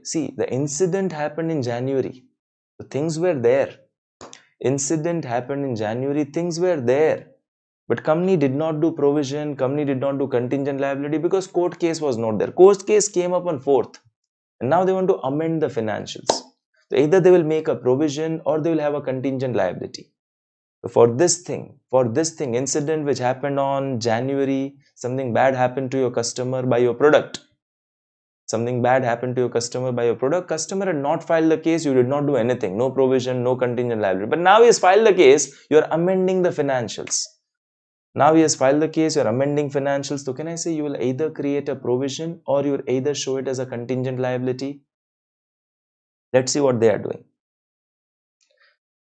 S1: See, the incident happened in January. The things were there. But company did not do provision, company did not do contingent liability because court case was not there. Court case came up on 4th. And now they want to amend the financials. So either they will make a provision or they will have a contingent liability. So for this thing, incident which happened on January, something bad happened to your customer by your product. Customer had not filed the case, you did not do anything. No provision, no contingent liability. But now he has filed the case, you are amending the financials. So can I say you will either create a provision or you will either show it as a contingent liability? Let's see what they are doing.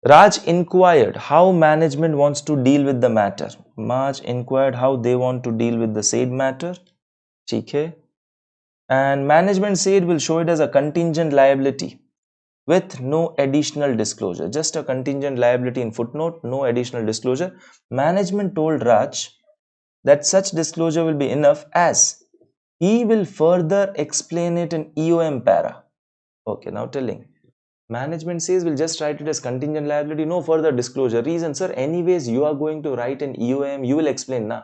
S1: Raj inquired how management wants to deal with the matter. Raj inquired how they want to deal with the said matter. Okay. And management said will show it as a contingent liability with no additional disclosure. Just a contingent liability in footnote, no additional disclosure. Management told Raj that such disclosure will be enough as he will further explain it in EOM para. Okay, now telling. Management says we'll just write it as contingent liability, no further disclosure. Reason, sir, anyways you are going to write an EOM, you will explain na.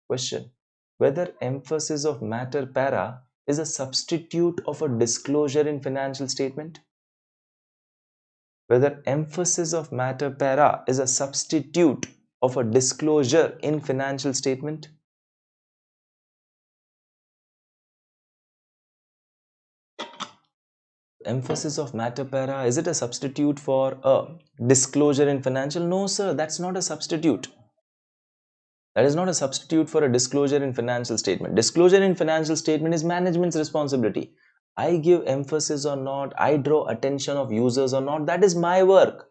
S1: Question, whether emphasis of matter para is a substitute of a disclosure in financial statement? whether emphasis of matter para is a substitute of a disclosure in financial statement. Emphasis of matter para, is it a substitute for a disclosure in financial? No sir, that's not a substitute. That is not a substitute for a disclosure in financial statement. Disclosure in financial statement is management's responsibility. I give emphasis or not, I draw attention of users or not, that is my work.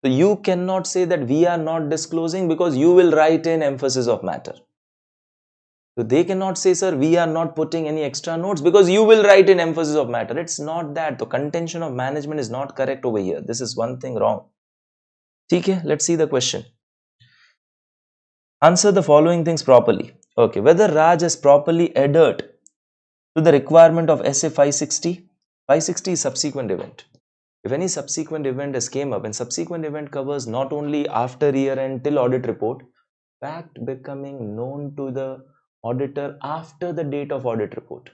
S1: So you cannot say that we are not disclosing because you will write in emphasis of matter. So they cannot say, sir, we are not putting any extra notes because you will write in emphasis of matter. It's not that. The contention of management is not correct over here. This is one thing wrong. Okay, let's see the question. Answer the following things properly. Okay, whether Raj has properly adhered to the requirement of SA 560. 560 is subsequent event. If any subsequent event has came up, and subsequent event covers not only after year end till audit report, fact becoming known to the auditor after the date of audit report.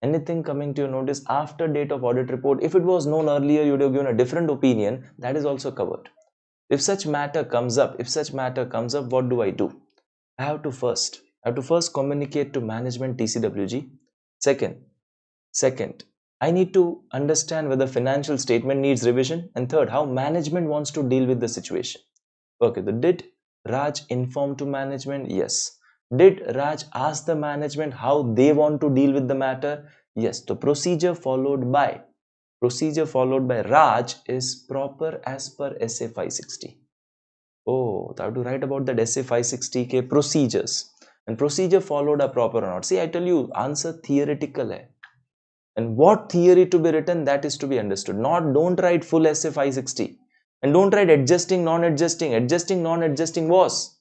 S1: Anything coming to your notice after date of audit report, if it was known earlier, you would have given a different opinion, that is also covered. If such matter comes up, what do I do? I have to first communicate to management TCWG. Second, I need to understand whether financial statement needs revision. And third, how management wants to deal with the situation. Okay, did Raj inform to management? Yes. Did Raj ask the management how they want to deal with the matter? Yes. The procedure followed by Raj is proper as per SA 560. Oh, I have to write about that SA 560K procedures. And procedure followed are proper or not. See, I tell you, answer theoretical hai. And what theory to be written, that is to be understood. Don't write full SA 560. And don't write adjusting, non-adjusting. Adjusting, non-adjusting was.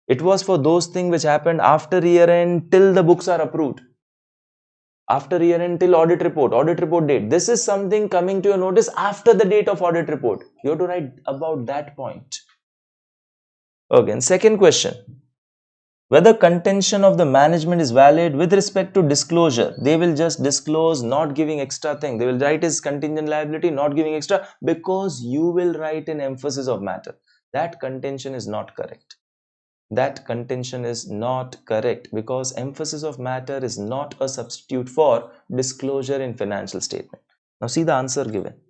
S1: It was for those things which happened after year end till the books are approved. After year end till audit report date. This is something coming to your notice after the date of audit report. You have to write about that point. Okay, and second question. Whether contention of the management is valid with respect to disclosure. They will just disclose, not giving extra thing. They will write as contingent liability, not giving extra, because you will write an emphasis of matter. That contention is not correct. That contention is not correct because emphasis of matter is not a substitute for disclosure in financial statement. Now see the answer given.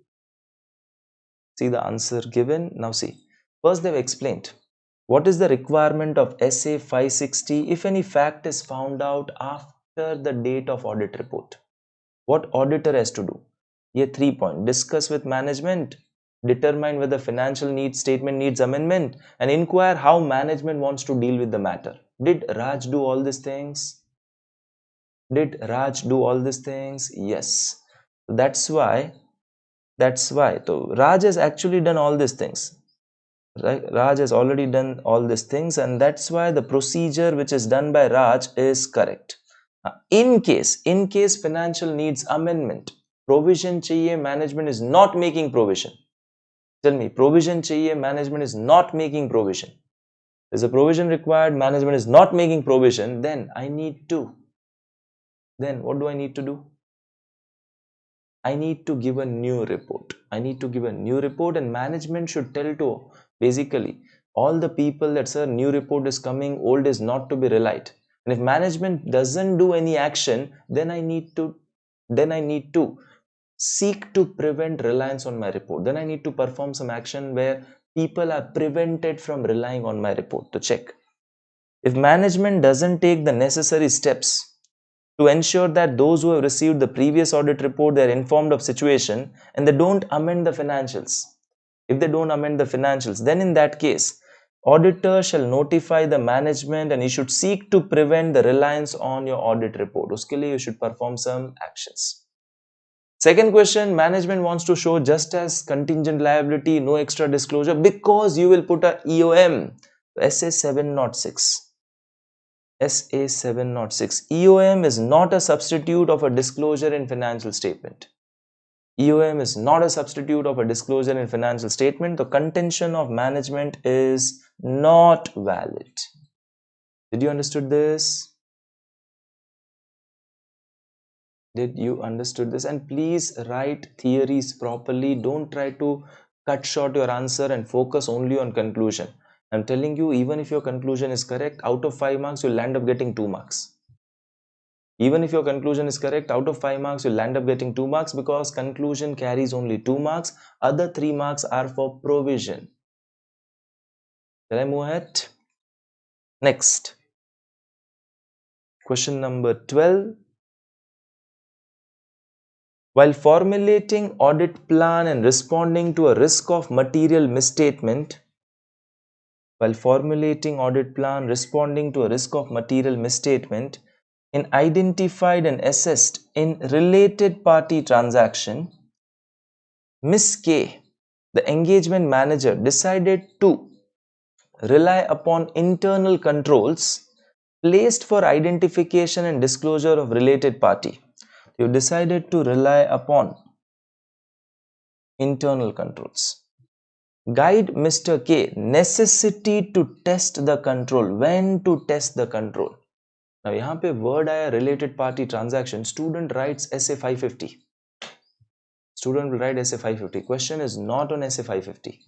S1: Now see. First they've explained what is the requirement of SA 560 if any fact is found out after the date of audit report. What auditor has to do? Here 3 points. Discuss with management, determine whether financial statement needs amendment, and inquire how management wants to deal with the matter. Did Raj do all these things? Yes. That's why. So Raj has actually done all these things. Right? Raj has already done all these things, and that's why the procedure which is done by Raj is correct. In case financial needs amendment, provision chahiye, management is not making provision. Tell me, provision chahiye, management is not making provision. There's a provision required, management is not making provision, then what do I need to do? I need to give a new report. And management should tell to basically all the people that, sir, new report is coming, old is not to be relied. And if management doesn't do any action, then I need to seek to prevent reliance on my report. Then I need to perform some action where people are prevented from relying on my report to check. If management doesn't take the necessary steps to ensure that those who have received the previous audit report, they are informed of situation and they don't amend the financials. If they don't amend the financials, then in that case, auditor shall notify the management and you should seek to prevent the reliance on your audit report. Uske liye you should perform some actions. Second question, management wants to show just as contingent liability, no extra disclosure, because you will put a EOM, SA 706. SA 706. EOM is not a substitute of a disclosure in financial statement. EOM is not a substitute of a disclosure in financial statement. The contention of management is not valid. Did you understood this? And please write theories properly. Don't try to cut short your answer and focus only on conclusion. I'm telling you, even if your conclusion is correct, out of 5 marks, you'll end up getting 2 marks. Even if your conclusion is correct, out of 5 marks, you'll end up getting 2 marks because conclusion carries only 2 marks. Other 3 marks are for provision. Shall I move ahead? Next. Question number 12. While formulating audit plan and responding to a risk of material misstatement, in identified and assessed in related party transaction, Miss K, the engagement manager, decided to rely upon internal controls placed for identification and disclosure of related party. You decided to rely upon internal controls. Guide Mr. K necessity to test the control. When to test the control? Now, यहाँ पे word आया related party transaction. Student writes SA 550. Student will write SA 550. Question is not on SA 550.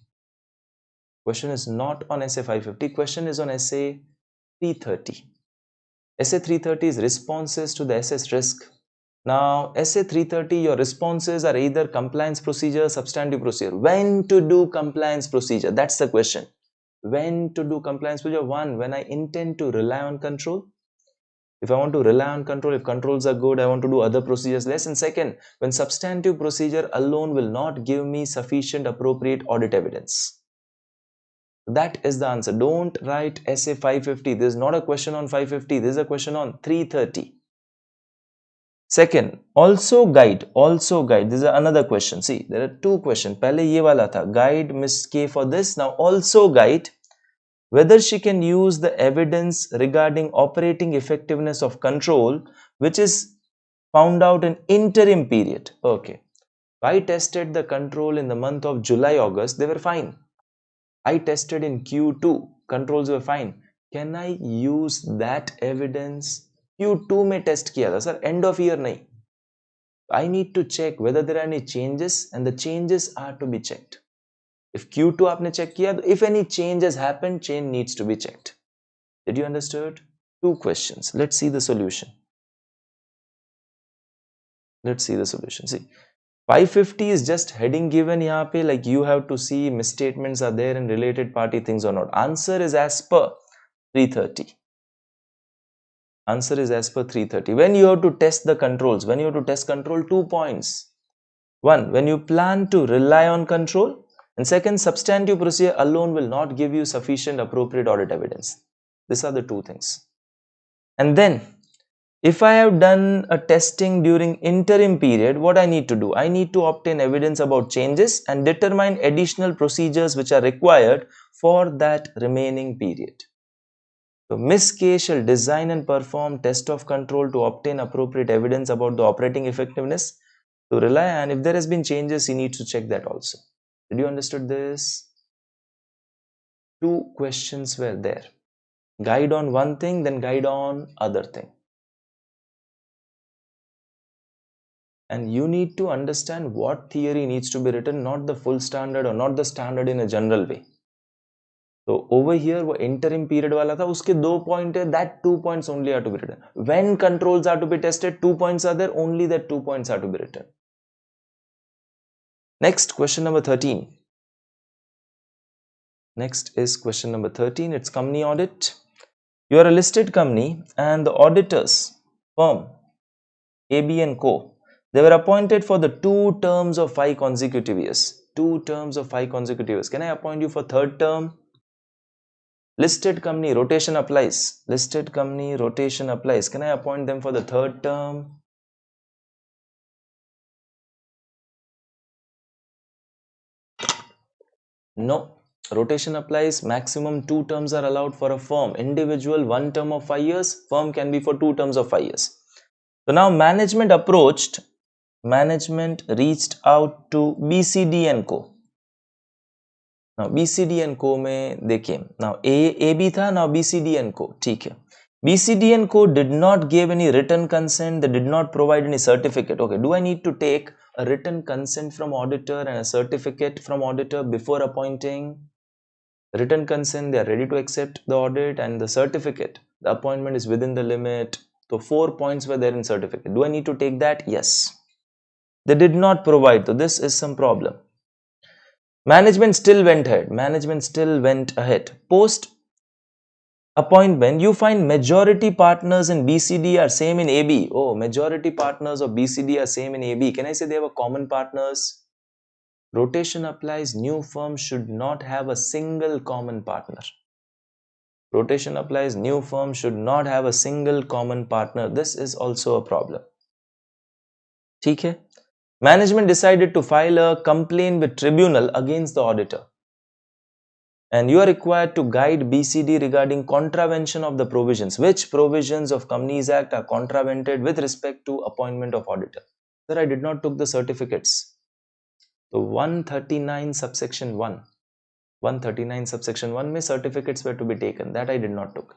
S1: Question is not on SA 550. Question is on SA 330. SA 330 is responses to the assessed risk. Now, SA 330, your responses are either compliance procedure, substantive procedure. When to do compliance procedure? That's the question. When to do compliance procedure? 1. When I intend to rely on control. If I want to rely on control, if controls are good, I want to do other procedures less. And second, when substantive procedure alone will not give me sufficient appropriate audit evidence. That is the answer. Don't write SA 550. This is not a question on 550. This is a question on 330. Second, also guide. This is another question. See, there are 2 questions. Pehle ye wala tha. Guide Miss K for this. Now also guide whether she can use the evidence regarding operating effectiveness of control, which is found out in interim period. Okay. I tested the control in the month of July, August. They were fine. I tested in Q2. Controls were fine. Can I use that evidence? Q2 में test किया था sir, end of year नहीं. I need to check whether there are any changes and the changes are to be checked. If Q2 आपने check किया, if any changes happen, change needs to be checked. Did you understood? 2 questions. Let's see the solution. See, 550 is just heading given यहाँ पे, like you have to see misstatements are there and related party things or not. Answer is as per 330. Answer is as per 330. When you have to test the controls, 2 points. 1, when you plan to rely on control, and second, substantive procedure alone will not give you sufficient appropriate audit evidence. These are the 2 things. And then, if I have done a testing during interim period, what I need to do? I need to obtain evidence about changes and determine additional procedures which are required for that remaining period. So, Miss K shall design and perform test of control to obtain appropriate evidence about the operating effectiveness to rely, and if there has been changes, he needs to check that also. Did you understood this? 2 questions were there. Guide on one thing, then guide on other thing. And you need to understand what theory needs to be written, not the full standard or not the standard in a general way. So over here, वो interim period वाला था, उसके 2 points है, that 2 points only are to be written. When controls are to be tested, 2 points are there, only that 2 points are to be written. Next, question number 13. Next is question number 13. It's company audit. You are a listed company and the auditors, firm AB and Co. They were appointed for the 2 terms of 5 consecutive years. 2 terms of 5 consecutive years. Can I appoint you for 3rd term? Listed company, rotation applies. Listed company, rotation applies. Can I appoint them for the 3rd term? No. Rotation applies. Maximum 2 terms are allowed for a firm. Individual 1 term of 5 years. Firm can be for 2 terms of 5 years. So now management reached out to BCD and Co. Now BCD and Co में they came. Now AB था, now BCD and Co. ठीक है. BCD and Co did not give any written consent. They did not provide any certificate. Okay, do I need to take a written consent from auditor and a certificate from auditor before appointing. Written consent, they are ready to accept the audit, and the certificate, the appointment is within the limit. So 4 points were there in certificate. Do I need to take that? Yes. They did not provide, so this is some problem. Management still went ahead. Management still went ahead. Post appointment, you find majority partners in BCD are same in AB. Oh, majority partners of BCD are same in AB. Can I say they have a common partners? Rotation applies. New firm should not have a single common partner. Rotation applies. New firm should not have a single common partner. This is also a problem. ठीक है? Management decided to file a complaint with tribunal against the auditor. And you are required to guide BCD regarding contravention of the provisions. Which provisions of Companies Act are contravened with respect to appointment of auditor? Sir, I did not took the certificates. So 139 subsection 1. 139 subsection 1 mein certificates were to be taken. That I did not took.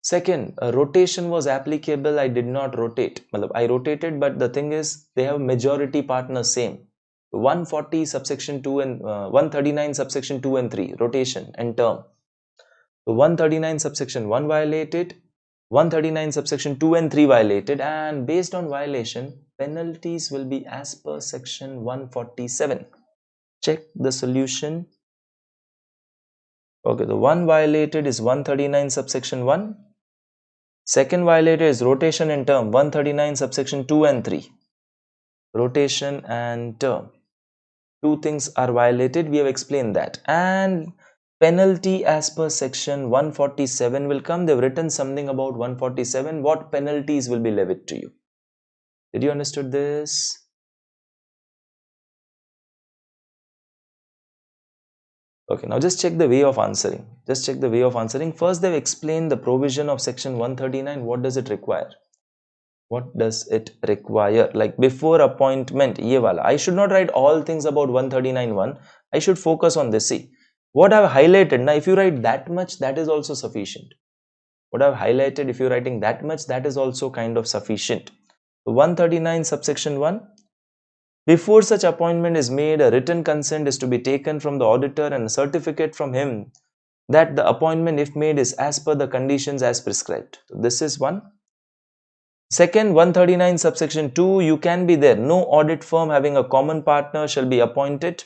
S1: Second, a rotation was applicable. I did not rotate. I rotated, but the thing is, they have majority partner same. 140 subsection 2 and 139 subsection 2 and 3, rotation and term. So 139 subsection 1 violated, 139 subsection 2 and 3 violated, and based on violation, penalties will be as per section 147. Check the solution. Okay, the one violated is 139 subsection 1. Second violated is rotation and term, 139 subsection 2 and 3. Rotation and term. Two things are violated, we have explained that. And penalty as per section 147 will come. They've written something about 147. What penalties will be levied to you? Did you understood this? Okay, now just check the way of answering. Just check the way of answering. First, they've explained the provision of section 139. What does it require? What does it require? Like before appointment, ye wala. I should not write all things about 139.1. I should focus on this. See, what I've highlighted, now if you write that much, that is also sufficient. What I've highlighted, if you're writing that much, that is also kind of sufficient. So 139 subsection 1. Before such appointment is made, a written consent is to be taken from the auditor and a certificate from him that the appointment, if made, is as per the conditions as prescribed. So this is one. Second, 139 subsection 2, you can be there. No audit firm having a common partner shall be appointed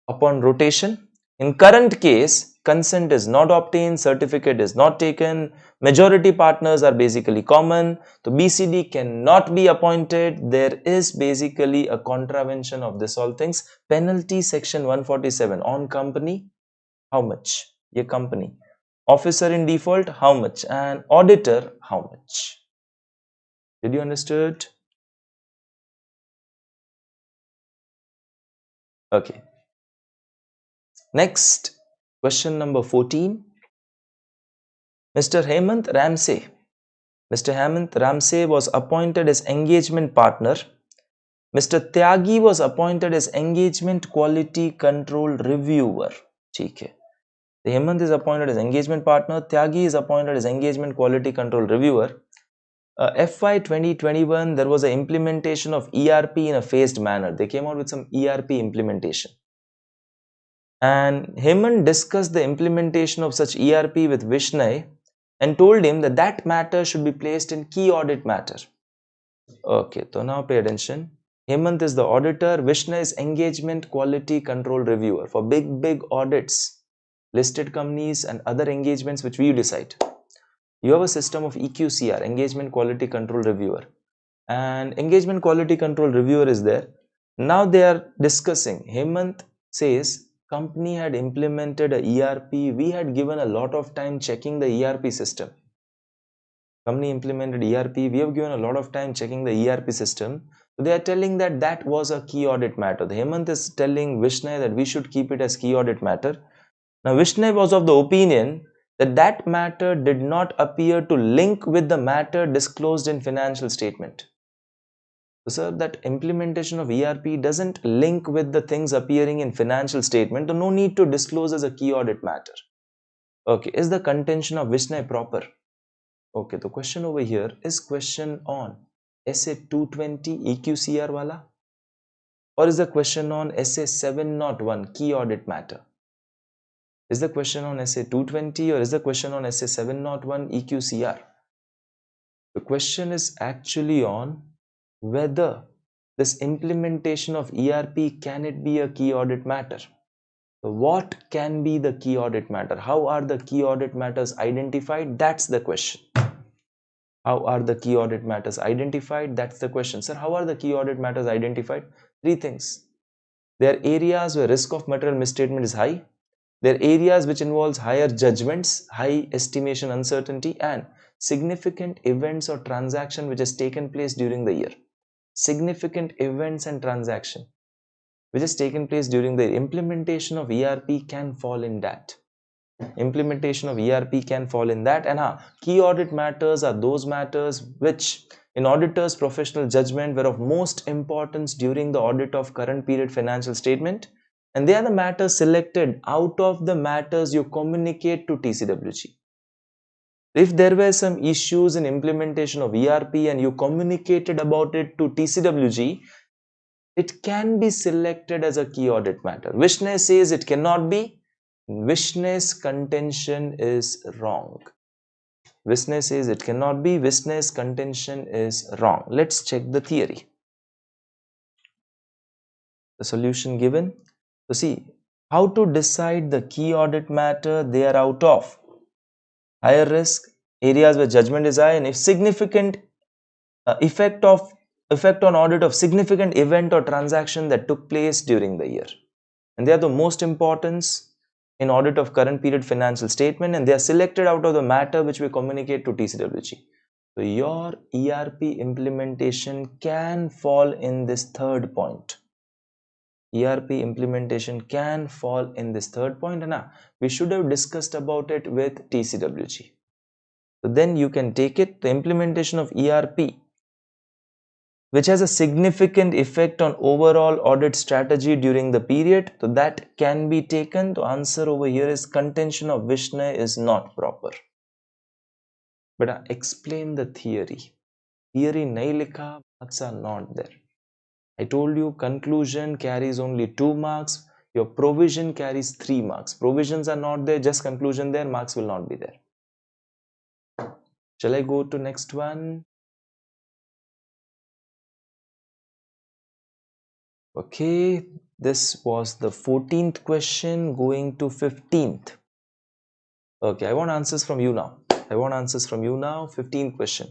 S1: upon rotation. In current case, consent is not obtained, certificate is not taken, majority partners are basically common, so BCD cannot be appointed. There is basically a contravention of this all things. Penalty section 147 on company, how much? Ye company. Officer in default, how much? And auditor, how much? Did you understood? Okay. Next, question number 14. Mr. Hemant Ramsey. Mr. Hemant Ramsey was appointed as engagement partner. Mr. Tyagi was appointed as engagement quality control reviewer. ठीक है. Hemant is appointed as engagement partner. Tyagi is appointed as engagement quality control reviewer. FY 2021, there was an implementation of ERP in a phased manner. They came out with some ERP implementation. And Hemant discussed the implementation of such ERP with Vishnay and told him that that matter should be placed in key audit matter. Okay, so now pay attention. Hemant is the auditor. Vishnay is engagement quality control reviewer for big audits, listed companies and other engagements which we decide. You have a system of EQCR, engagement quality control reviewer, and engagement quality control reviewer is there. Now they are discussing. Hemant says company had implemented a ERP. We had given a lot of time checking the ERP system. Company implemented ERP. We have given a lot of time checking the ERP system. So they are telling that that was a key audit matter. The Hemant is telling Vishnay that we should keep it as key audit matter. Now Vishnay was of the opinion that that matter did not appear to link with the matter disclosed in financial statement. So, sir, that implementation of ERP doesn't link with the things appearing in financial statement, so no need to disclose as a key audit matter. Okay, is the contention of Vishnay proper? Okay, the question over here is question on SA 220 EQCR wala. Or is the question on SA 701 key audit matter? Is the question on SA 220 or is the question on SA 701 EQCR? The question is actually on whether this implementation of ERP, can it be a key audit matter? So what can be the key audit matter? How are the key audit matters identified? That's the question. How are the key audit matters identified? That's the question. Sir, how are the key audit matters identified? Three things. There are areas where risk of material misstatement is high. There are areas which involves higher judgments, high estimation uncertainty, and significant events or transaction which has taken place during the year. Significant events and transaction which has taken place during the implementation of ERP can fall in that. Implementation of ERP can fall in that. And key audit matters are those matters which in auditor's professional judgment were of most importance during the audit of current period financial statement, and they are the matters selected out of the matters you communicate to TCWG. If there were some issues in implementation of ERP and you communicated about it to TCWG, it can be selected as a key audit matter. Vishnay says it cannot be. Vishnay's contention is wrong. Vishnay says it cannot be. Vishnay's contention is wrong. Let's check the theory. The solution given. So see, how to decide the key audit matter they are out of. Higher risk, areas where judgment is high, and if significant effect on audit of significant event or transaction that took place during the year. And they are the most importance in audit of current period financial statement, and they are selected out of the matter which we communicate to TCWG. So your ERP implementation can fall in this third point. ERP implementation can fall in this third point, and we should have discussed about it with TCWG. So then you can take it, the implementation of ERP which has a significant effect on overall audit strategy during the period. So that can be taken. The answer over here is contention of Vishnay is not proper. But I explain the theory. Theory nahi likha, marks are not there. I told you conclusion carries only 2 marks. Your provision carries 3 marks. Provisions are not there, just conclusion there, marks will not be there. Shall I go to next one? Okay, this was the 14th question going to 15th. Okay, I want answers from you now. 15th question.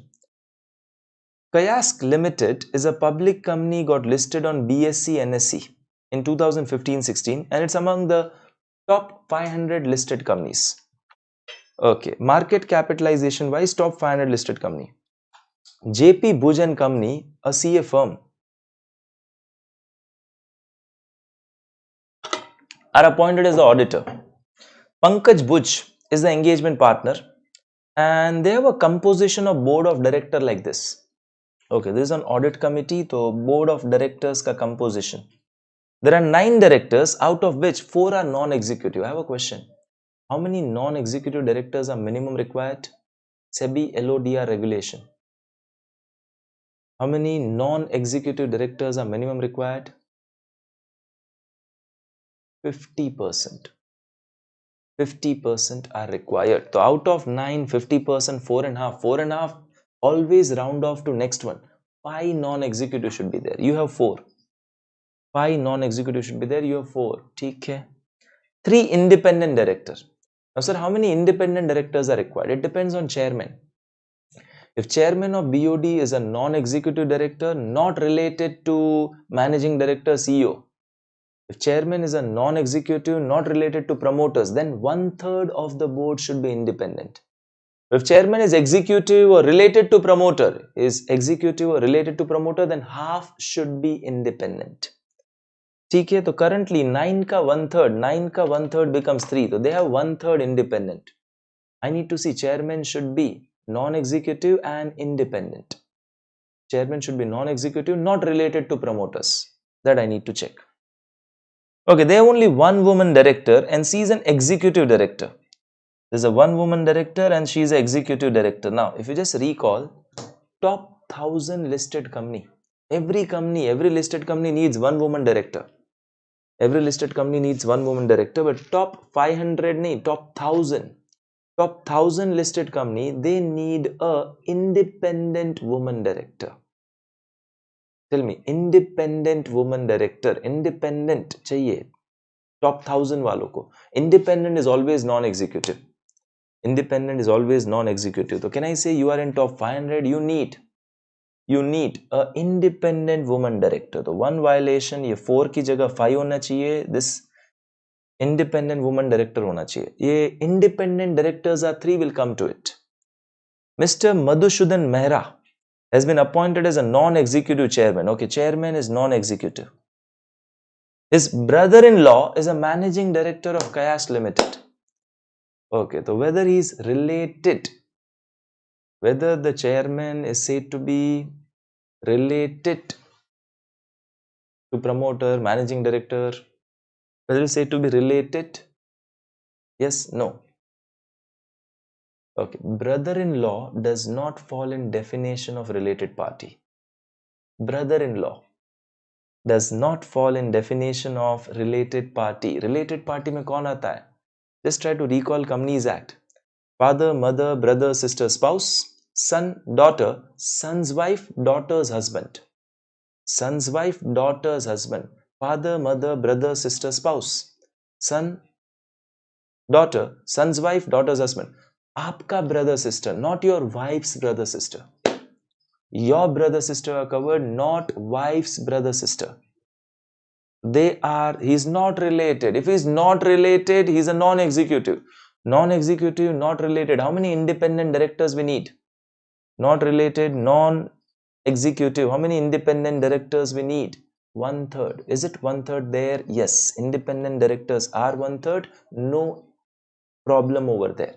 S1: Kayask Limited is a public company, got listed on BSE NSE in 2015-16, and it's among the top 500 listed companies. Okay, market capitalization wise, top 500 listed company. JP Bhuj and Company, a CA firm, are appointed as the auditor. Pankaj Bhuj is the engagement partner, and they have a composition of board of director like this. Okay, this is an audit committee, so board of directors ka composition. There are 9 directors, out of which 4 are non-executive. I have a question. How many non-executive directors are minimum required? SEBI LODR regulation. How many non-executive directors are minimum required? 50%. 50% are required. So out of 9, 50%, 4.5. 4.5, always round off to next one. 5 non-executive should be there. You have 4. 5 non-executive should be there. You have 4. Okay. 3 independent directors. Now sir, how many independent directors are required? It depends on chairman. If chairman of BOD is a non-executive director, not related to managing director, CEO. If chairman is a non-executive, not related to promoters, then 1/3 of the board should be independent. If chairman is executive or related to promoter, then half should be independent. Okay, so currently 9 ka 1/3 becomes 3. So they have 1/3 independent. I need to see chairman should be non-executive and independent. Chairman should be non-executive, not related to promoters. That I need to check. Okay, they have only one woman director and she is an executive director. There's a one woman director and she is an executive director. Now, if you just recall, top 1000 listed company. Every company, every listed company needs one woman director. Every listed company needs one woman director, but top 500 nahi, top 1000 listed company, they need a independent woman director. Tell me, independent woman director, independent chahiye. Top 1000 walon ko. Independent is always non-executive. Independent is always non-executive. So can I say you are in top 500? You need a independent woman director. The one violation, ये 4 की जगह 5 होना चाहिए. This independent woman director होना चाहिए. ये independent directors are 3. Will come to it. Mr. Madhusudhan Mehra has been appointed as a non-executive chairman. Okay, chairman is non-executive. His brother-in-law is a managing director of Kayas Limited. Okay, so whether he is related, whether the chairman is said to be related to promoter, managing director, whether it is said to be related, yes, no. Okay, brother-in-law does not fall in definition of related party. Brother-in-law does not fall in definition of related party. Related party में कौन आता है? Just try to recall Companies Act. Father, mother, brother, sister, spouse, son, daughter, son's wife, daughter's husband. Son's wife, daughter's husband. Father, mother, brother, sister, spouse. Son, daughter, son's wife, daughter's husband. Aapka brother, sister, not your wife's brother, sister. Your brother, sister are covered, not wife's brother, sister. He's not related. If he's not related, he's a non-executive. Non-executive, not related. How many independent directors we need? Not related, non-executive. How many independent directors we need? 1/3. Is it 1/3 there? Yes. Independent directors are 1/3. No problem over there.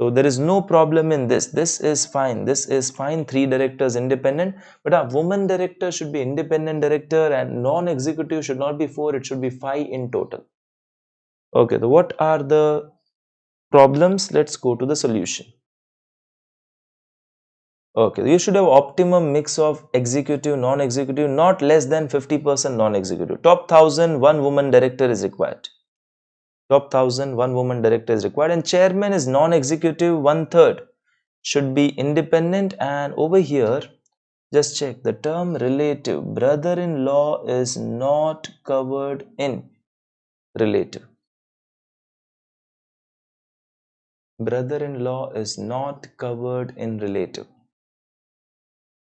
S1: So there is no problem in this. This is fine. This is fine. 3 directors independent. But a woman director should be independent director and non-executive should not be 4. It should be 5 in total. Okay. So what are the problems? Let's go to the solution. Okay. You should have optimum mix of executive, non-executive, not less than 50% non-executive. Top 1000, one woman director is required. Top 1000, one woman director is required, and chairman is non-executive, 1/3 should be independent. And over here, just check the term relative. Brother-in-law is not covered in relative. Brother-in-law is not covered in relative.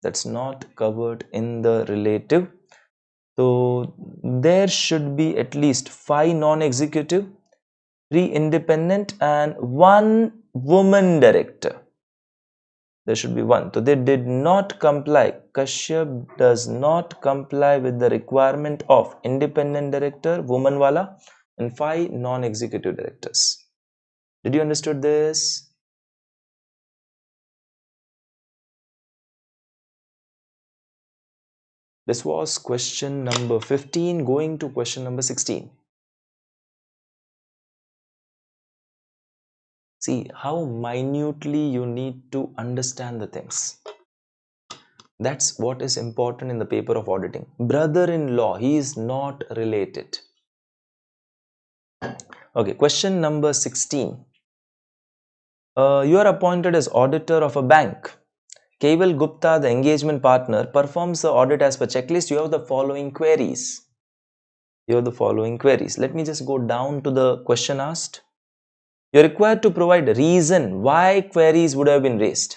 S1: That's not covered in the relative. So there should be at least 5 non-executive, 3 independent, and 1 woman director. There should be 1. So they did not comply. Kashyap does not comply with the requirement of independent director, woman wala, and 5 non-executive directors. Did you understood this? This was question number 15, going to question number 16. See how minutely you need to understand the things. That's what is important in the paper of auditing. Brother-in-law, he is not related. Okay, question number 16. You are appointed as auditor of a bank. Keval Gupta, the engagement partner, performs the audit as per checklist. You have the following queries. Let me just go down to the question asked. You are required to provide a reason why queries would have been raised.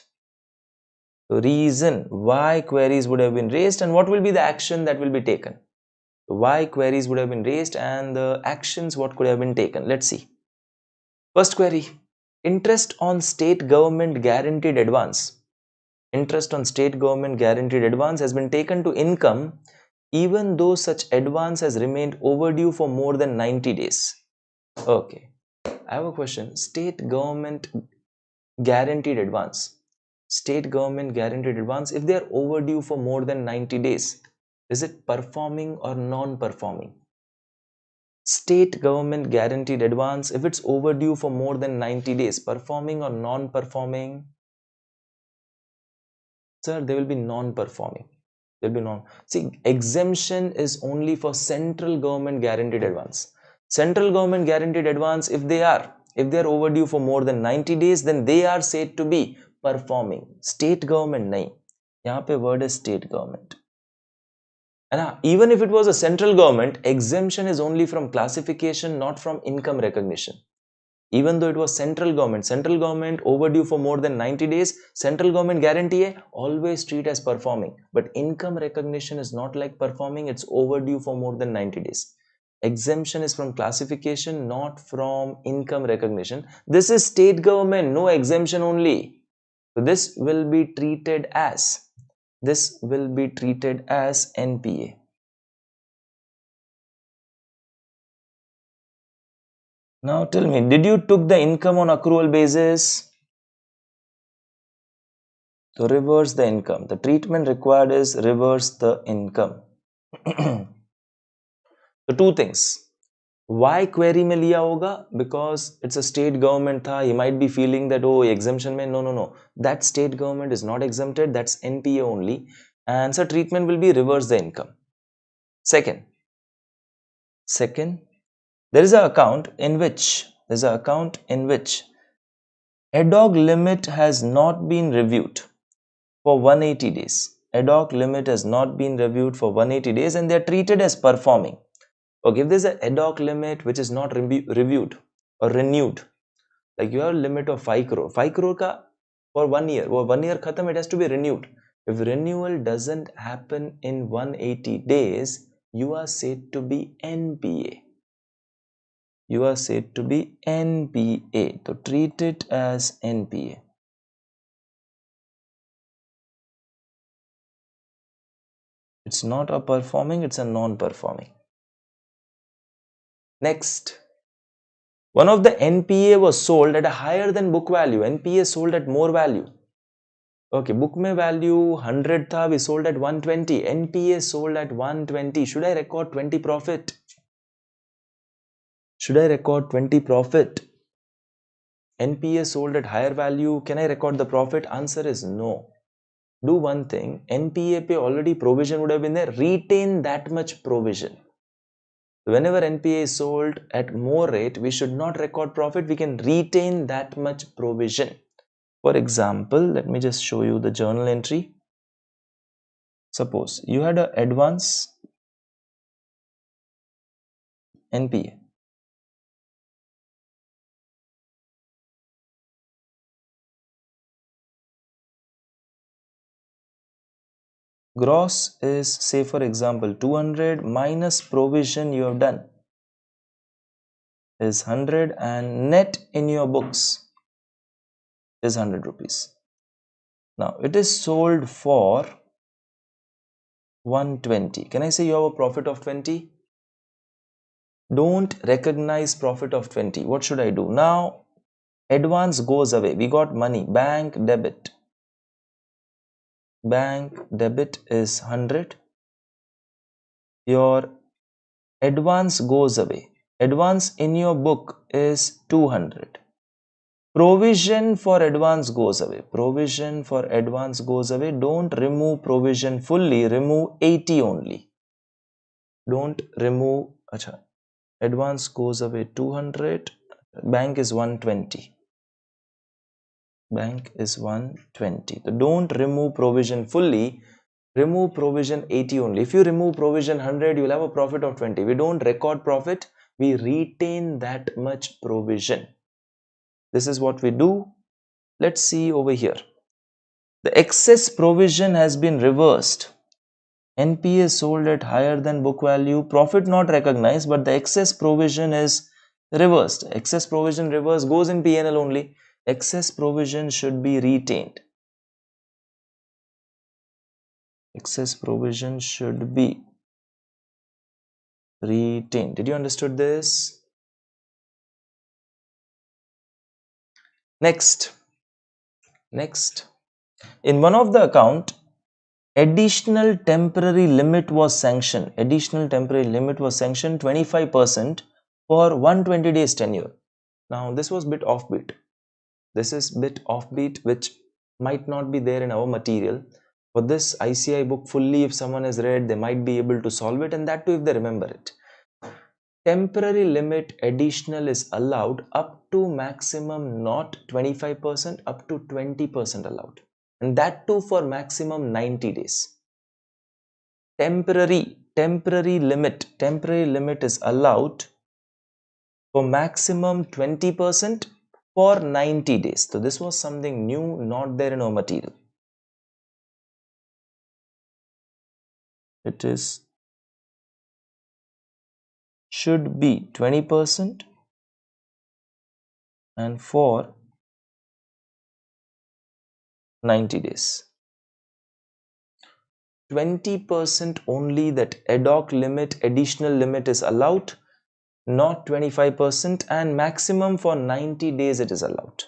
S1: So reason why queries would have been raised and what will be the action that will be taken. So why queries would have been raised and the actions what could have been taken. Let's see. First query. Interest on state government guaranteed advance. Interest on state government guaranteed advance has been taken to income even though such advance has remained overdue for more than 90 days. Okay. I have a question. State government guaranteed advance. State government guaranteed advance, if they are overdue for more than 90 days, is it performing or non-performing? State government guaranteed advance, if it's overdue for more than 90 days, performing or non-performing? Sir, they will be non-performing. They'll be non. See, exemption is only for central government guaranteed advance. Central government guaranteed advance, if they are overdue for more than 90 days, then they are said to be performing. State government nahi. यहाँ पे word is state government. And even if it was a central government, exemption is only from classification, not from income recognition. Even though it was central government overdue for more than 90 days, central government guarantee hai, always treat as performing. But income recognition is not like performing, it's overdue for more than 90 days. Exemption is from classification, not from income recognition. This is state government, no exemption only. So this will be treated as NPA. Now tell me, did you took the income on accrual basis? So reverse the income. The treatment required is reverse the income. So two things. Why query में लिया होगा? Because it's a state government था. He might be feeling that oh exemption में no. That state government is not exempted. That's NPA only. And so treatment will be reverse the income. Second, there is an account in which ad hoc limit has not been reviewed for 180 days. Ad hoc limit has not been reviewed for 180 days and they are treated as performing. Okay, if there's an ad hoc limit which is not reviewed or renewed, like you have a limit of 5 crore ka for 1 year, or 1 year khatam, it has to be renewed. If renewal doesn't happen in 180 days, you are said to be NPA. So treat it as NPA. It's not a performing, it's a non-performing. Next, one of the NPA was sold at a higher than book value. NPA sold at more value. Okay, book mein value 100 tha, we sold at 120. NPA sold at 120. Should I record 20 profit? NPA sold at higher value. Can I record the profit? Answer is no. Do one thing. NPA pe already provision would have been there. Retain that much provision. Whenever NPA is sold at more rate, we should not record profit. We can retain that much provision. For example, let me just show you the journal entry. Suppose you had an advance NPA. Gross is, say for example, 200 minus provision you have done is 100 and net in your books is 100 rupees. Now it is sold for 120. Can I say you have a profit of 20? Don't recognize profit of 20. What should I do? Now advance goes away. We got money. Bank debit is 100. Your advance goes away. Advance in your book is 200. Provision for advance goes away. Don't remove provision fully. Remove 80 only. Don't remove. Achha. Advance goes away 200. Bank is 120. So don't remove provision fully. Remove provision 80 only. If you remove provision 100, you'll have a profit of 20. We don't record profit. We retain that much provision. This is what we do. Let's see over here. The excess provision has been reversed. NPA sold at higher than book value. Profit not recognized, but the excess provision is reversed. Excess provision reverse goes in P&L only. Excess provision should be retained. Did you understood this? Next. In one of the account, additional temporary limit was sanctioned. 25% for 120 days tenure. Now this was bit offbeat. Which might not be there in our material. For this ICI book fully, if someone has read, they might be able to solve it, and that too if they remember it. Temporary limit additional is allowed up to maximum not 25%, up to 20% allowed, and that too for maximum 90 days. Temporary limit is allowed for maximum 20% for 90 days. So this was something new, not there in our material. It is should be 20% and for 90 days. 20% only, that ad hoc limit, additional limit is allowed, not 25%, and maximum for 90 days it is allowed.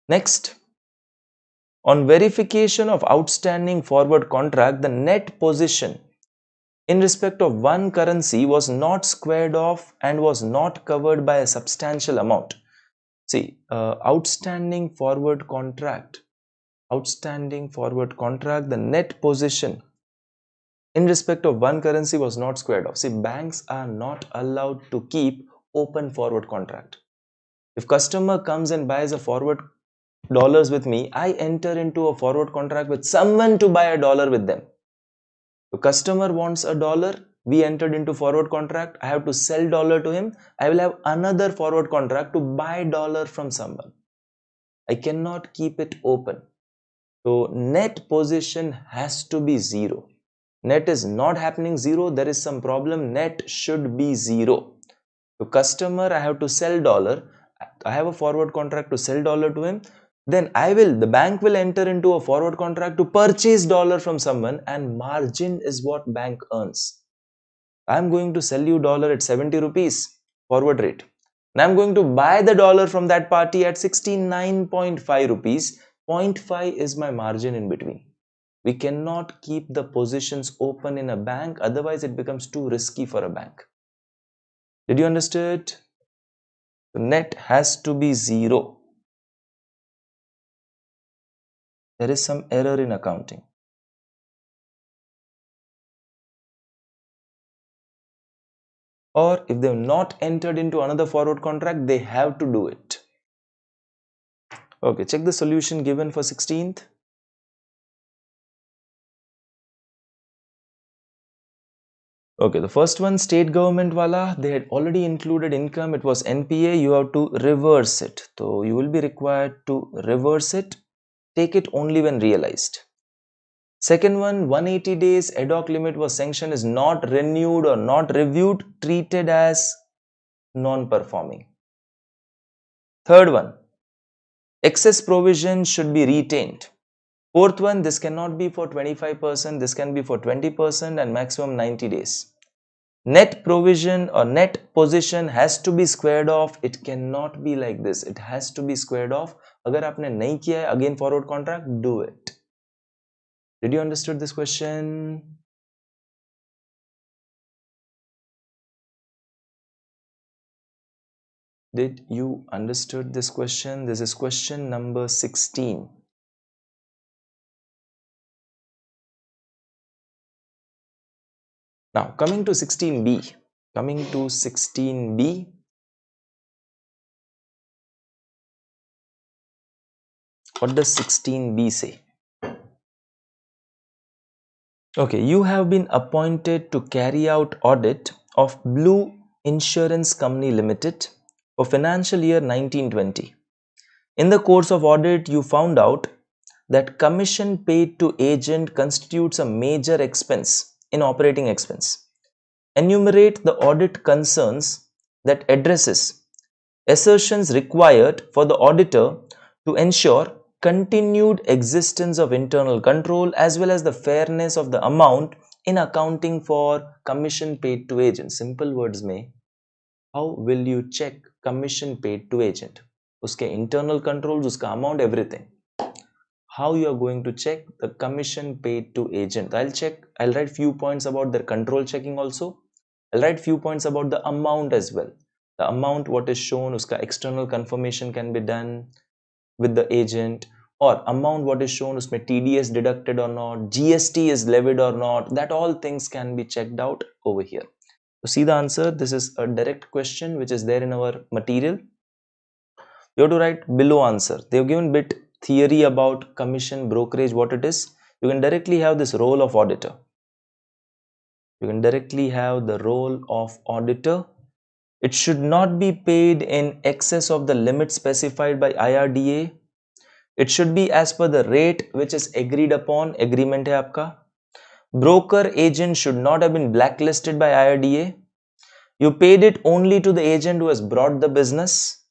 S1: Next, on verification of outstanding forward contract, the net position in respect of one currency was not squared off and was not covered by a substantial amount. See, outstanding forward contract, the net position in respect of one currency was not squared off. See, banks are not allowed to keep open forward contract. If customer comes and buys a forward dollars with me, I enter into a forward contract with someone to buy a dollar with them. The customer wants a dollar, we entered into forward contract, I have to sell dollar to him, I will have another forward contract to buy dollar from someone. I cannot keep it open. So net position has to be 0. Net is not happening 0, there is some problem, net should be 0. To customer, I have to sell dollar, I have a forward contract to sell dollar to him, then the bank will enter into a forward contract to purchase dollar from someone, and margin is what bank earns. I am going to sell you dollar at 70 rupees forward rate, and I am going to buy the dollar from that party at 69.5 rupees. 0.5 is my margin in between. We cannot keep the positions open in a bank, otherwise it becomes too risky for a bank. Did you understand? The net has to be 0. There is some error in accounting. Or if they have not entered into another forward contract, they have to do it. Okay, check the solution given for 16th. Okay, the first one, state government wala, they had already included income, it was NPA, you have to reverse it. So you will be required to reverse it, take it only when realized. Second one, 180 days ad hoc limit was sanctioned, is not renewed or not reviewed, treated as non-performing. Third one, excess provision should be retained. Fourth one, this cannot be for 25%, this can be for 20% and maximum 90 days. Net provision or net position has to be squared off. It cannot be like this. It has to be squared off. Agar आपने नहीं किया है, again forward contract, do it. Did you understood this question? Did you understood this question? This is question number 16. Now coming to 16b. What does 16b say? Okay, you have been appointed to carry out audit of Blue Insurance Company Limited for financial year 1920. In the course of audit, you found out that commission paid to agent constitutes a major expense in operating expense. Enumerate the audit concerns that addresses assertions required for the auditor to ensure continued existence of internal control as well as the fairness of the amount in accounting for commission paid to agent. Simple words में, how will you check commission paid to agent? Uske internal controls, uska amount, everything. How you are going to check the commission paid to agent? I'll write few points about their control checking also. I'll write few points about the amount as well. The amount what is shown, uska external confirmation can be done with the agent. और amount what is shown उसमें TDS deducted or not, GST is levied or not, that all things can be checked out over here. So see the answer. This is a direct question which is there in our material. You have to write below answer. They have given bit theory about commission brokerage, what it is. You can directly have this role of auditor. You can directly have the role of auditor. It should not be paid in excess of the limit specified by IRDA. It should be as per the rate which is agreed upon. Agreement hai aapka. Broker agent should not have been blacklisted by IRDA. You paid it only to the agent who has brought the business.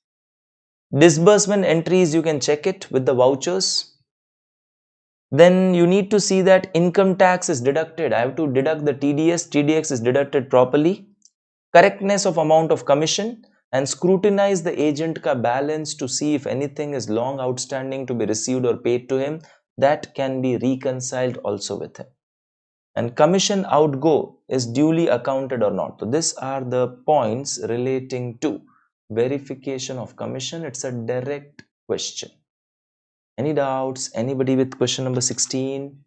S1: Disbursement entries, you can check it with the vouchers. Then you need to see that income tax is deducted. I have to deduct the TDS. TDS is deducted properly. Correctness of amount of commission, and scrutinize the agent ka balance to see if anything is long outstanding to be received or paid to him. That can be reconciled also with him. And commission outgo is duly accounted or not. So these are the points relating to verification of commission. It's a direct question. Any doubts? Anybody with question number 16?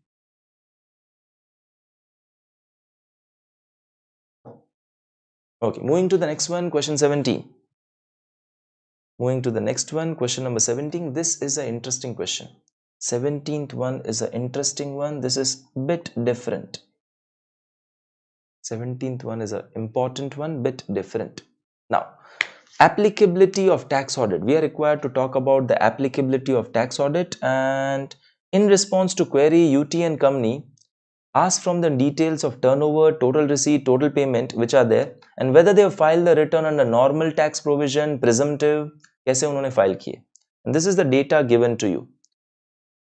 S1: Okay, moving to the next one, question 17. Moving to the next one, question number 17. This is an interesting question. 17th one is an interesting one. This is a bit different. 17th one is an important one, bit different. Now, applicability of tax audit. We are required to talk about the applicability of tax audit, and in response to query, UT and company ask from the details of turnover, total receipt, total payment which are there, and whether they have filed the return under normal tax provision, presumptive, कैसे उन्होंने file किए. And this is the data given to you.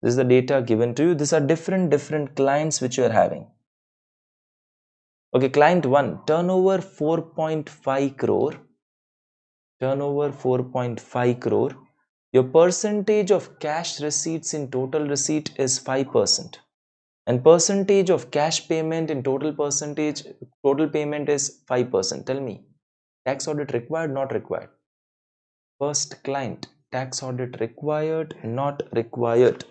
S1: This is the data given to you. These are different clients which you are having. Okay, client 1, turnover 4.5 crore. Turnover 4.5 crore. Your percentage of cash receipts in total receipt is 5%. And percentage of cash payment in total payment is 5%. Tell me, tax audit required, not required? First client, tax audit required, not required?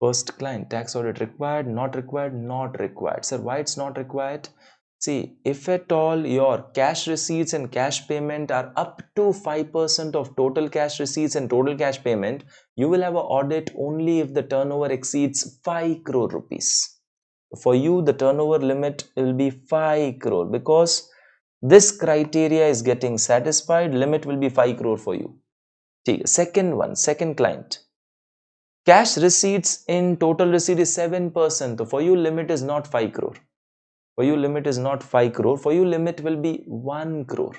S1: First client, tax audit required, not required? Not required. Sir, why it's not required? See, if at all your cash receipts and cash payment are up to 5% of total cash receipts and total cash payment, you will have an audit only if the turnover exceeds 5 crore rupees. For you, the turnover limit will be 5 crore because this criteria is getting satisfied. Limit will be 5 crore for you. Second one, second client. Cash receipts in total receipt is 7%. So for you, limit is not 5 crore. For you, limit is not 5 crore. For you, limit will be 1 crore.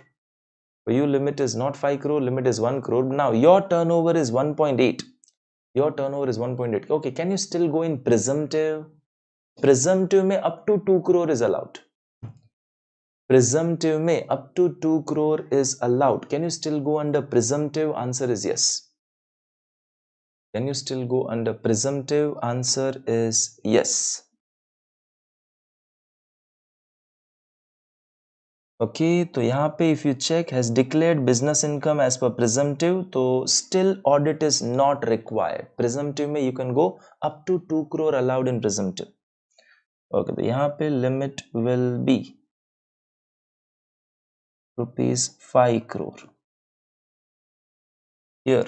S1: For you, limit is not 5 crore, limit is 1 crore. Now, your turnover is 1.8. Your turnover is 1.8. Okay, can you still go in presumptive? Presumptive mein up to 2 crore is allowed. Presumptive mein up to 2 crore is allowed. Can you still go under presumptive? Answer is yes. Can you still go under presumptive? Answer is yes. Okay, तो यहाँ पे if you check has declared business income as per presumptive, तो still audit is not required. Presumptive में you can go up to 2 crore allowed in presumptive. Okay, तो यहाँ पे limit will be rupees 5 crore. Here,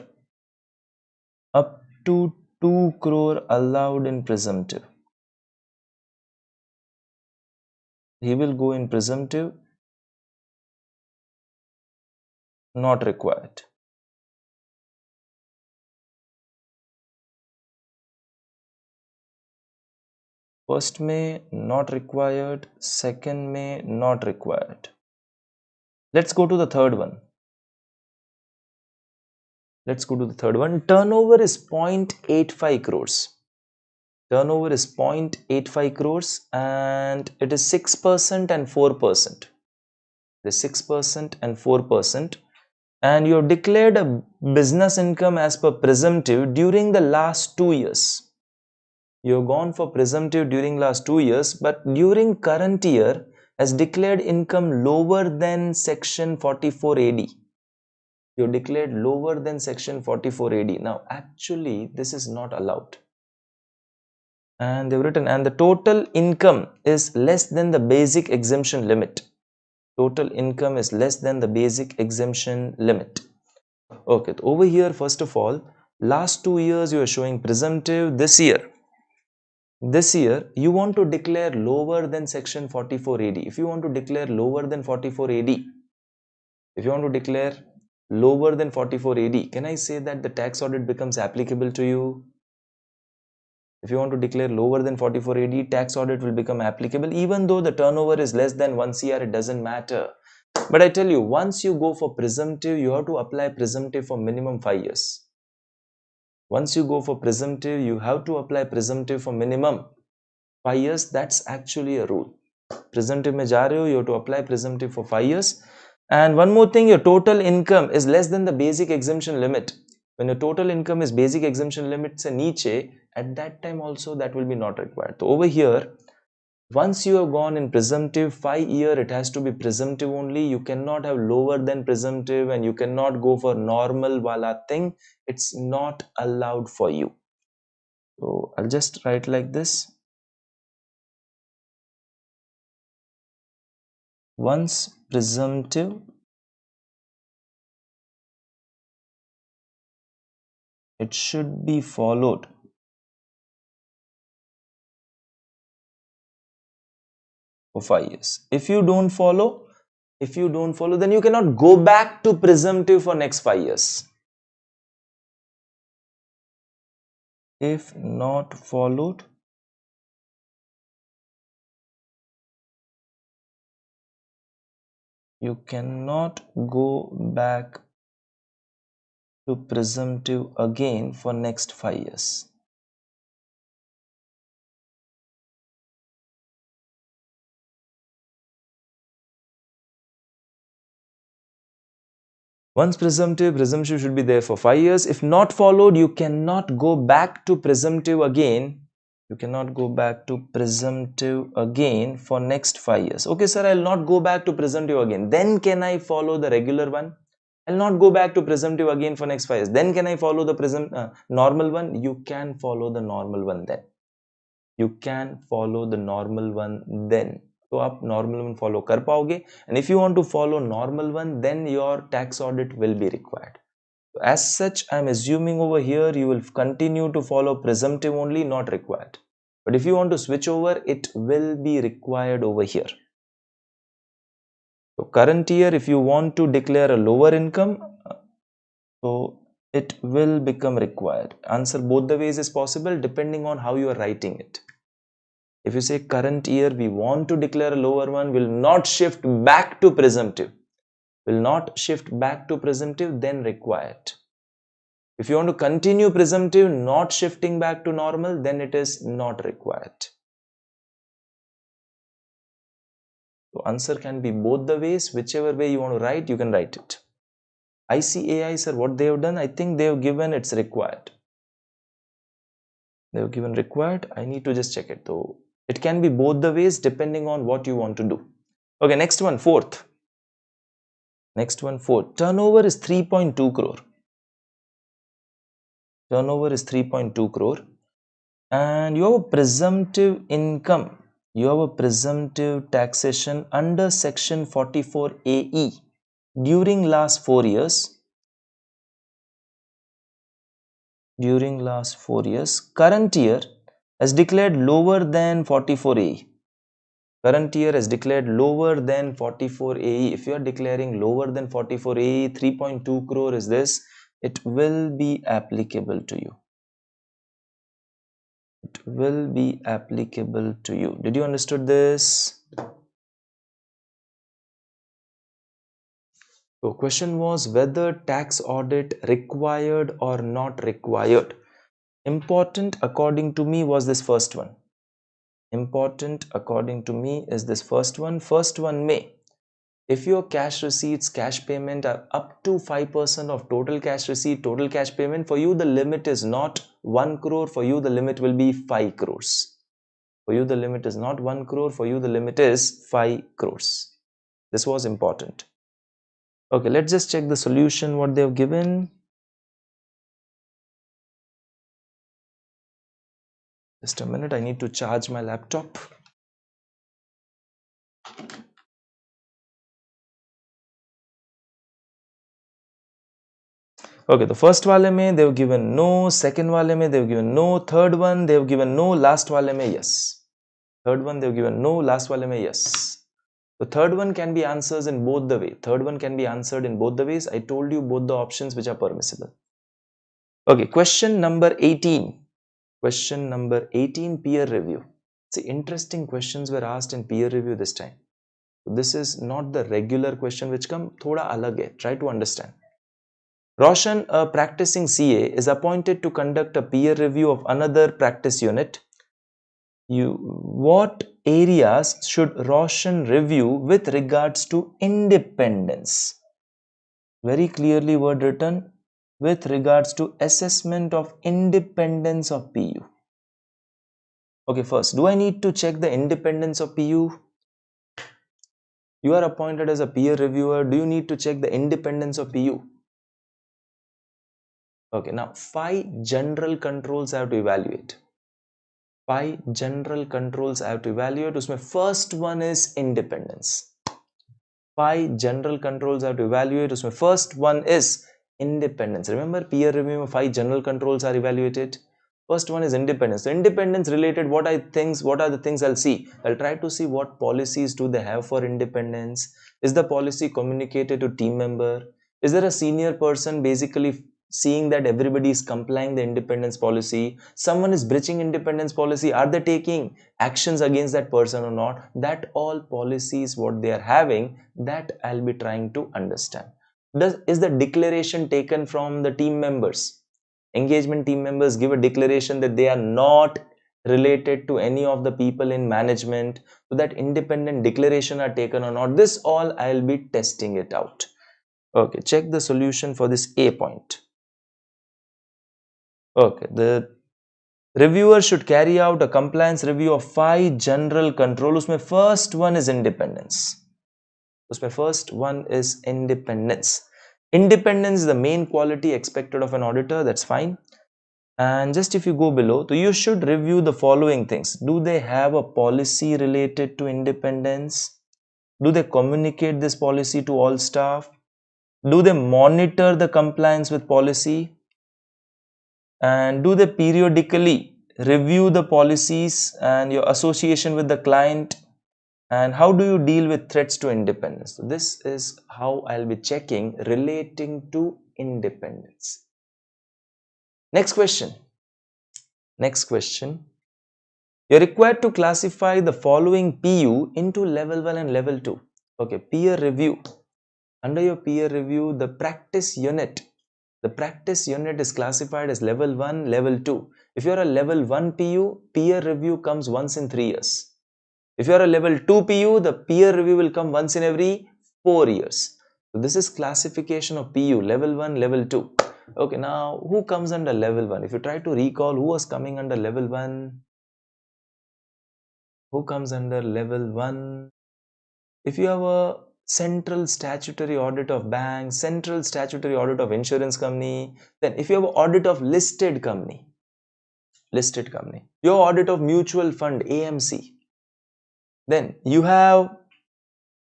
S1: up to 2 crore allowed in presumptive. He will go in presumptive, not required. First में not required, second में not required. Let's go to the third one. Let's go to the third one. Turnover is 0.85 crores. Turnover is 0.85 crores and it is 6% and 4%. It is 6% and 4%. And you have declared a business income as per presumptive during the last 2 years. You have gone for presumptive during last 2 years, but during current year has declared income lower than section 44 AD. you declared lower than section 44 AD. Now actually this is not allowed. And they've written, and the total income is less than the basic exemption limit. Total income is less than the basic exemption limit. Okay, so over here, first of all, last 2 years you are showing presumptive. This year you want to declare lower than section 44 AD. If you want to declare lower than 44 AD, if you want to declare lower than 44 AD, can I say that the tax audit becomes applicable to you? If you want to declare lower than 44 AD, tax audit will become applicable. Even though the turnover is less than 1 CR, it doesn't matter. But I tell you, once you go for presumptive, you have to apply presumptive for minimum 5 years. Once you go for presumptive, you have to apply presumptive for minimum 5 years. That's actually a rule. Presumptive mein ja rahe ho, you have to apply presumptive for 5 years. And one more thing, your total income is less than the basic exemption limit. When your total income is basic exemption limit se niche, at that time also that will be not required. So over here, once you have gone in presumptive 5 year, it has to be presumptive only. You cannot have lower than presumptive, and you cannot go for normal wala thing. It's not allowed for you. So I'll just write like this. Once presumptive, it should be followed for 5 years. If you don't follow, then you cannot go back to presumptive for next 5 years. If not followed, you cannot go back to presumptive again for next 5 years. Once presumptive should be there for 5 years. If not followed, you cannot go back to presumptive again. You cannot go back to presumptive again for next 5 years. Okay, sir, I'll not go back to presumptive again. Then can I follow the regular one? I'll not go back to presumptive again for next 5 years. Then can I follow the normal one? You can follow the normal one then. You can follow the normal one then. तो आप normal one follow कर पाओगे, and if you want to follow normal one, then your tax audit will be required. So as such, I'm assuming over here you will continue to follow presumptive only, not required. But if you want to switch over, it will be required over here. So current year, if you want to declare a lower income, so it will become required. Answer both the ways is possible depending on how you are writing it. If you say current year, we want to declare a lower one, will not shift back to presumptive. Will not shift back to presumptive, then required. If you want to continue presumptive, not shifting back to normal, then it is not required. So answer can be both the ways. Whichever way you want to write, you can write it. ICAI, sir, what they have done, I think they have given it's required. They have given required. I need to just check it though. It can be both the ways depending on what you want to do. Okay, next one, fourth. Next one, fourth. Turnover is 3.2 crore. Turnover is 3.2 crore. And you have a presumptive income. You have a presumptive taxation under section 44 AE during last 4 years. During last 4 years. Current year has declared lower than 44 AE. Current year has declared lower than 44 AE. If you are declaring lower than 44 AE, 3.2 crore is this. It will be applicable to you. It will be applicable to you. Did you understood this? So question was whether tax audit required or not required. Important according to me was this first one. Important according to me is this first one. First one may. If your cash receipts, cash payment are up to 5% of total cash receipt, total cash payment, for you the limit is not 1 crore, for you the limit will be 5 crores. For you the limit is not 1 crore, for you the limit is 5 crores. This was important. Okay, let's just check the solution what they have given. Just a minute, I need to charge my laptop. Okay, the first wale mein they have given no, second wale mein they have given no, third one they have given no, last wale mein yes. Third one they have given no, last wale mein yes. The third one can be answers in both the way. Third one can be answered in both the ways. I told you both the options which are permissible. Okay, question number 18. Question number 18, peer review. See, interesting questions were asked in peer review this time. This is not the regular question which come, thoda alag hai. Try to understand. Roshan, a practicing CA, is appointed to conduct a peer review of another practice unit. What areas should Roshan review with regards to independence? Very clearly word written, with regards to assessment of independence of PU. Okay, first, do I need to check the independence of PU? You are appointed as a peer reviewer. Do you need to check the independence of PU? Okay, now 5 general controls I have to evaluate. 5 general controls I have to evaluate. Usme first one is independence. 5 general controls I have to evaluate. Usme first one is independence. Remember, peer review, 5 general controls are evaluated. First one is independence. So independence related, what are the things I'll see? I'll try to see what policies do they have for independence. Is the policy communicated to team member? Is there a senior person basically seeing that everybody is complying the independence policy? Someone is breaching independence policy. Are they taking actions against that person or not? That all policies what they are having, that I'll be trying to understand. Is the declaration taken from the team members? Engagement team members give a declaration that they are not related to any of the people in management, so that independent declaration are taken or not. This all I'll be testing it out. Okay, check the solution for this A point. Okay, the reviewer should carry out a compliance review of 5 general controls. Usme first one is independence. First one is independence. Independence is the main quality expected of an auditor. That's fine. And just if you go below, so you should review the following things. Do they have a policy related to independence? Do they communicate this policy to all staff? Do they monitor the compliance with policy? And do they periodically review the policies and your association with the client? And how do you deal with threats to independence? So this is how I'll be checking relating to independence. Next question. Next question. You're required to classify the following PU into level 1 and level 2. Okay, peer review. Under your peer review, the practice unit is classified as level 1, level 2. If you're a level 1 PU, peer review comes once in 3 years. If you're a level 2 PU, the peer review will come once in every 4 years. So this is classification of PU, level 1, level 2. Okay, now who comes under level 1? If you try to recall who was coming under level 1, who comes under level 1? If you have a central statutory audit of bank, central statutory audit of insurance company, then if you have an audit of listed company, your audit of mutual fund, AMC, then you have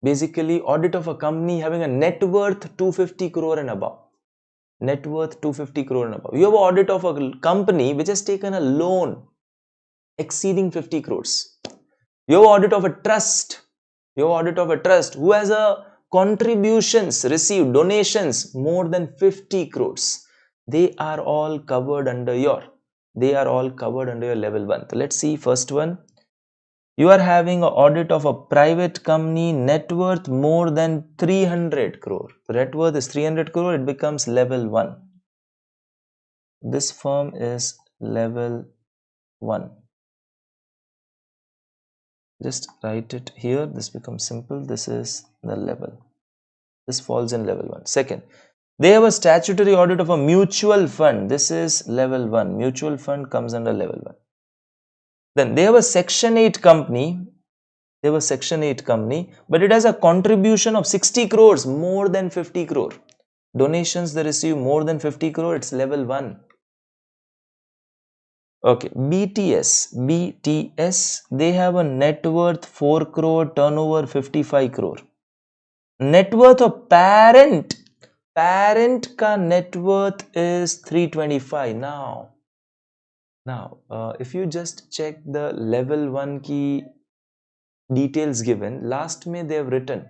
S1: basically audit of a company having a net worth 250 crore and above. Net worth 250 crore and above. You have an audit of a company which has taken a loan exceeding 50 crores. You have audit of a trust. Who has a contributions received, donations more than 50 crores. They are all covered under your level 1. So let's see first one. You are having an audit of a private company, net worth more than 300 crore. Net worth is 300 crore, it becomes level 1. This firm is level 1. Just write it here. This becomes simple. This is the level. This falls in level 1. Second, they have a statutory audit of a mutual fund. This is level 1. Mutual fund comes under level 1. Then they have a section 8 company They were Section 8 company, but it has a contribution of 60 crores, more than 50 crore. Donations they receive more than 50 crore, it's level 1. Okay, BTS, they have a net worth 4 crore, turnover 55 crore. Net worth of parent ka net worth is 325 now. If you just check the level 1 key details given, last May they have written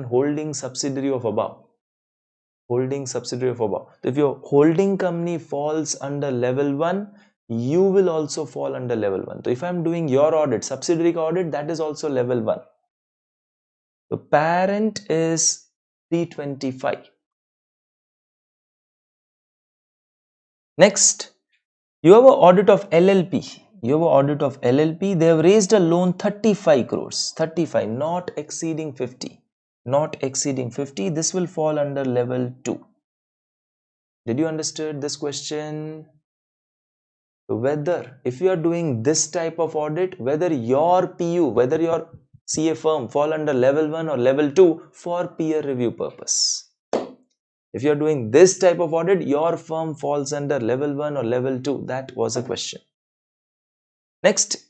S1: holding subsidiary of above. If your holding company falls under level 1, you will also fall under level 1. So if I am doing your audit, subsidiary audit, that is also level 1. The parent is 325. Next, you have an audit of LLP. They have raised a loan 35 crores. 35, not exceeding 50. This will fall under level 2. Did you understand this question? Whether, if you are doing this type of audit, whether your CA firm fall under level 1 or level 2 for peer review purpose. If you are doing this type of audit, your firm falls under level 1 or level 2. That was a question. Next.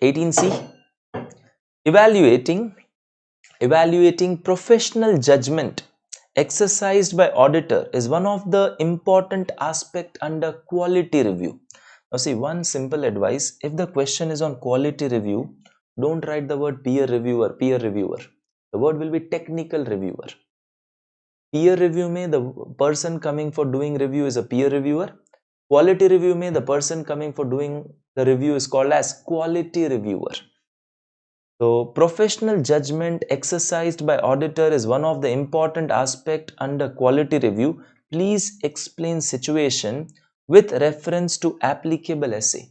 S1: (18C). Evaluating professional judgment exercised by auditor is one of the important aspect under quality review. Now see, one simple advice, if the question is on quality review, don't write the word peer reviewer. The word will be technical reviewer. Peer review mein the person coming for doing review is a peer reviewer. Quality review mein the person coming for doing the review is called as quality reviewer. So professional judgment exercised by auditor is one of the important aspect under quality review. Please explain situation with reference to applicable essay.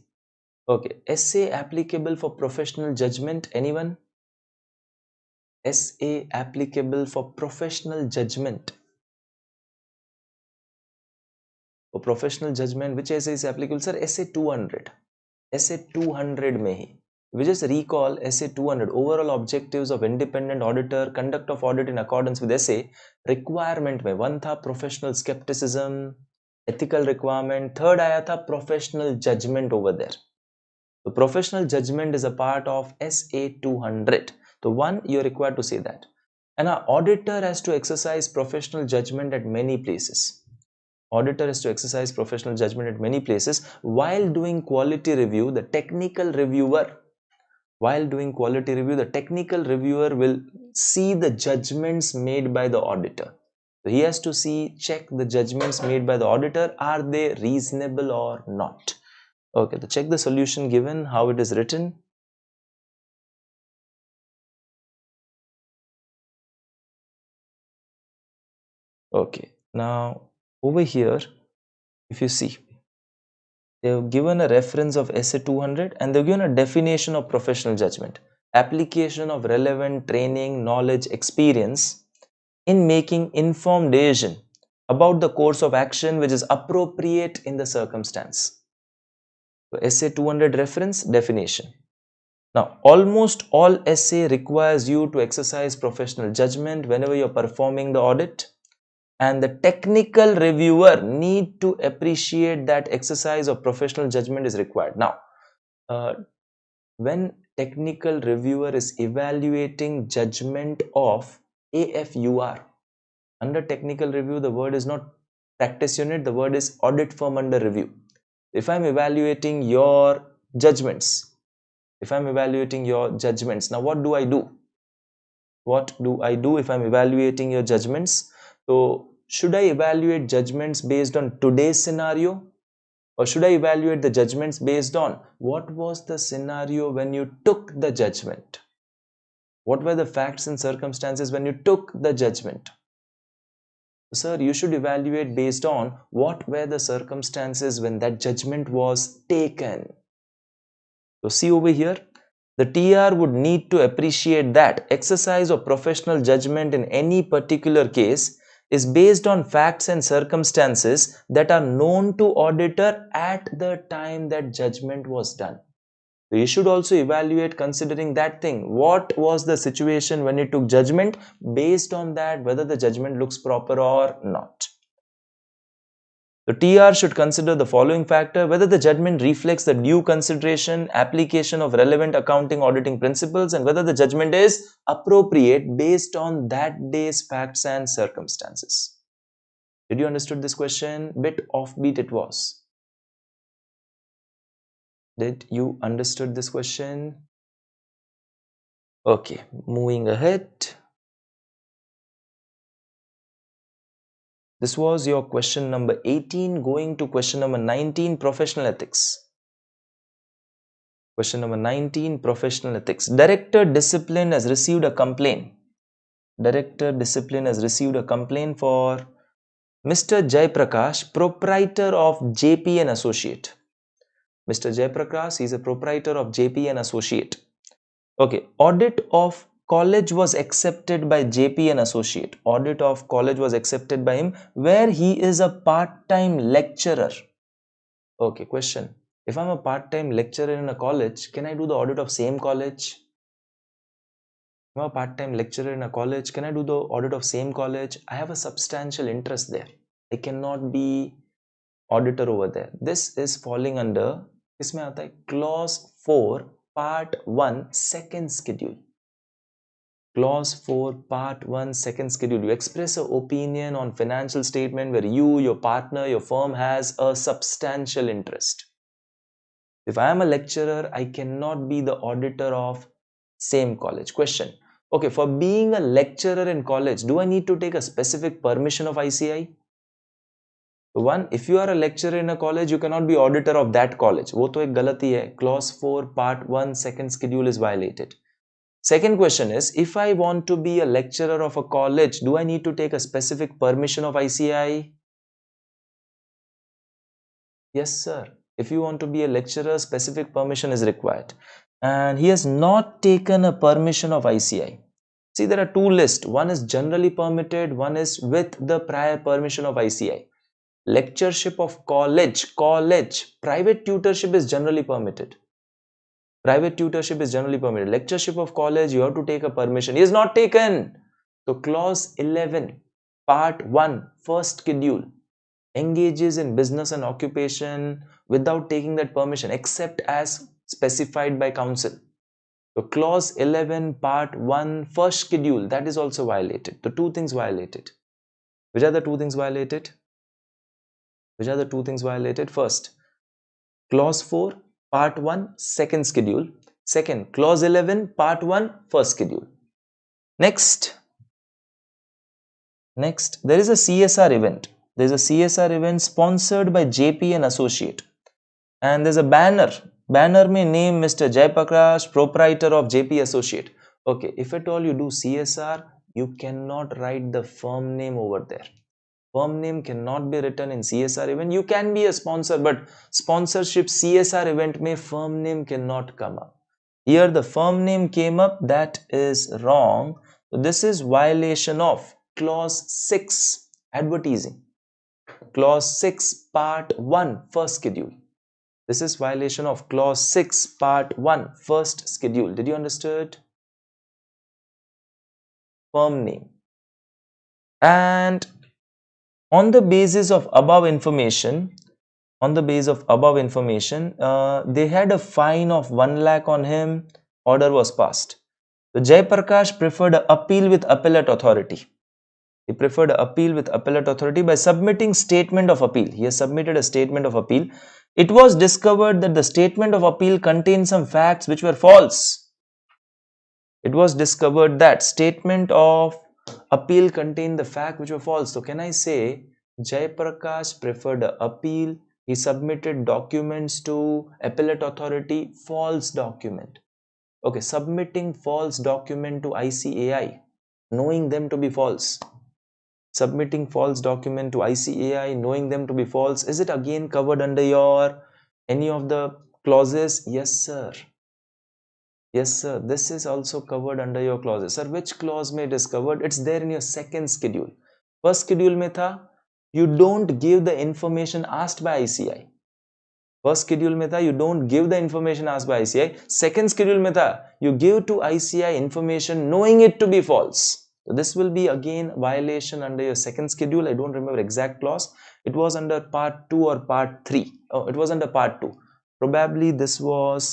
S1: Okay, essay applicable for professional judgment, anyone? Essay applicable for professional judgment. For professional judgment, which essay is applicable? Sir, essay 200. Essay 200 mein hi. We just recall essay 200, overall objectives of independent auditor, conduct of audit in accordance with essay. Requirement mein one tha professional skepticism, ethical requirement. Third aaya tha professional judgment over there. So professional judgment is a part of SA 200. So one, you're required to say that. And our auditor has to exercise professional judgment at many places. While doing quality review, the technical reviewer will see the judgments made by the auditor. So he has to check the judgments made by the auditor, are they reasonable or not? Okay, so check the solution given, how it is written. Okay, now over here, if you see, they have given a reference of SA 200 and they have given a definition of professional judgment. Application of relevant training, knowledge, experience in making informed decision about the course of action which is appropriate in the circumstance. So SA 200 reference definition. Now, almost all SA requires you to exercise professional judgment whenever you are performing the audit. And the technical reviewer need to appreciate that exercise of professional judgment is required. Now, when technical reviewer is evaluating judgment of AFUR, under technical review, the word is not practice unit, the word is audit firm under review. If I'm evaluating your judgments, now what do I do? If I'm evaluating your judgments? So, should I evaluate judgments based on today's scenario? Or should I evaluate the judgments based on what was the scenario when you took the judgment? What were the facts and circumstances when you took the judgment? Sir, you should evaluate based on what were the circumstances when that judgment was taken. So see over here, the TR would need to appreciate that exercise of professional judgment in any particular case is based on facts and circumstances that are known to auditor at the time that judgment was done. So you should also evaluate considering that thing. What was the situation when you took judgment? Based on that, whether the judgment looks proper or not. The TR should consider the following factor: whether the judgment reflects the due consideration, application of relevant accounting auditing principles, and whether the judgment is appropriate based on that day's facts and circumstances. Did you understood this question? Bit offbeat it was. Did you understood this question? Okay, moving ahead. This was your question number 18. Going to question number 19, professional ethics. Question number 19, professional ethics. Director discipline has received a complaint. Director discipline has received a complaint for Mr. Jai Prakash, proprietor of JP and Associate. Mr. Jai Prakash is a proprietor of JP and Associate. Okay, audit of college was accepted by JP and Associate. Audit of college was accepted by him, where he is a part-time lecturer. Okay, question. If I'm a part-time lecturer in a college, can I do the audit of same college? If I'm a part-time lecturer in a college, can I do the audit of same college? I have a substantial interest there. I cannot be auditor over there. This is falling under, इसमें आता है clause 4 part 1 second schedule. Clause 4 part 1 second schedule. You express an opinion on financial statement where you, your partner, your firm has a substantial interest. If I am a lecturer, I cannot be the auditor of same college. Question. Okay, for being a lecturer in college, do I need to take a specific permission of ICI? One, if you are a lecturer in a college, you cannot be auditor of that college. वो तो एक गलती है. Clause 4 part 1 second schedule is violated. Second question is, if I want to be a lecturer of a college, do I need to take a specific permission of ICI? Yes, sir. If you want to be a lecturer, specific permission is required. And he has not taken a permission of ICI. See, there are two lists. One is generally permitted, one is with the prior permission of ICI. Lectureship of college, private tutorship is generally permitted. Private tutorship is generally permitted. Lectureship of college, you have to take a permission. He has not taken. So clause 11, part 1, first schedule, engages in business and occupation without taking that permission except as specified by council. So clause 11, part 1, first schedule, that is also violated. The two things violated. Which are the two things violated? Which are the two things violated? First, clause 4, part 1, second schedule. Second, clause 11, part 1, first schedule. Next, there is a CSR event. There is a CSR event sponsored by JP and Associate. And there's a banner. Banner may name Mr. Jai Prakash, proprietor of JP Associate. Okay, if at all you do CSR, you cannot write the firm name over there. Firm name cannot be written in CSR event. You can be a sponsor, but sponsorship CSR event may firm name cannot come up. Here the firm name came up, that is wrong. So this is violation of clause 6, advertising. Clause 6, part 1, first schedule. This is violation of clause 6, part 1, first schedule. Did you understood? Firm name. And on the basis of above information, they had a fine of 1 lakh on him. Order was passed. So Jai Prakash preferred an appeal with appellate authority. He preferred an appeal with appellate authority by submitting statement of appeal. He has submitted a statement of appeal. It was discovered that the statement of appeal contained some facts which were false. It was discovered that statement of appeal contained the fact which were false. So can I say Jai Prakash preferred an appeal? He submitted documents to appellate authority, false document. Okay, submitting false document to ICAI, knowing them to be false. Submitting false document to ICAI, knowing them to be false. Is it again covered under your any of the clauses? Yes, sir. Yes, sir. This is also covered under your clauses. Sir, which clause may it is covered? It's there in your second schedule. First schedule में था you don't give the information asked by ICI. First schedule में था you don't give the information asked by ICI. Second schedule में था you give to ICI information knowing it to be false. So this will be again violation under your second schedule. I don't remember exact clause. It was under part 2 or part 3. Oh, it was under part 2. Probably this was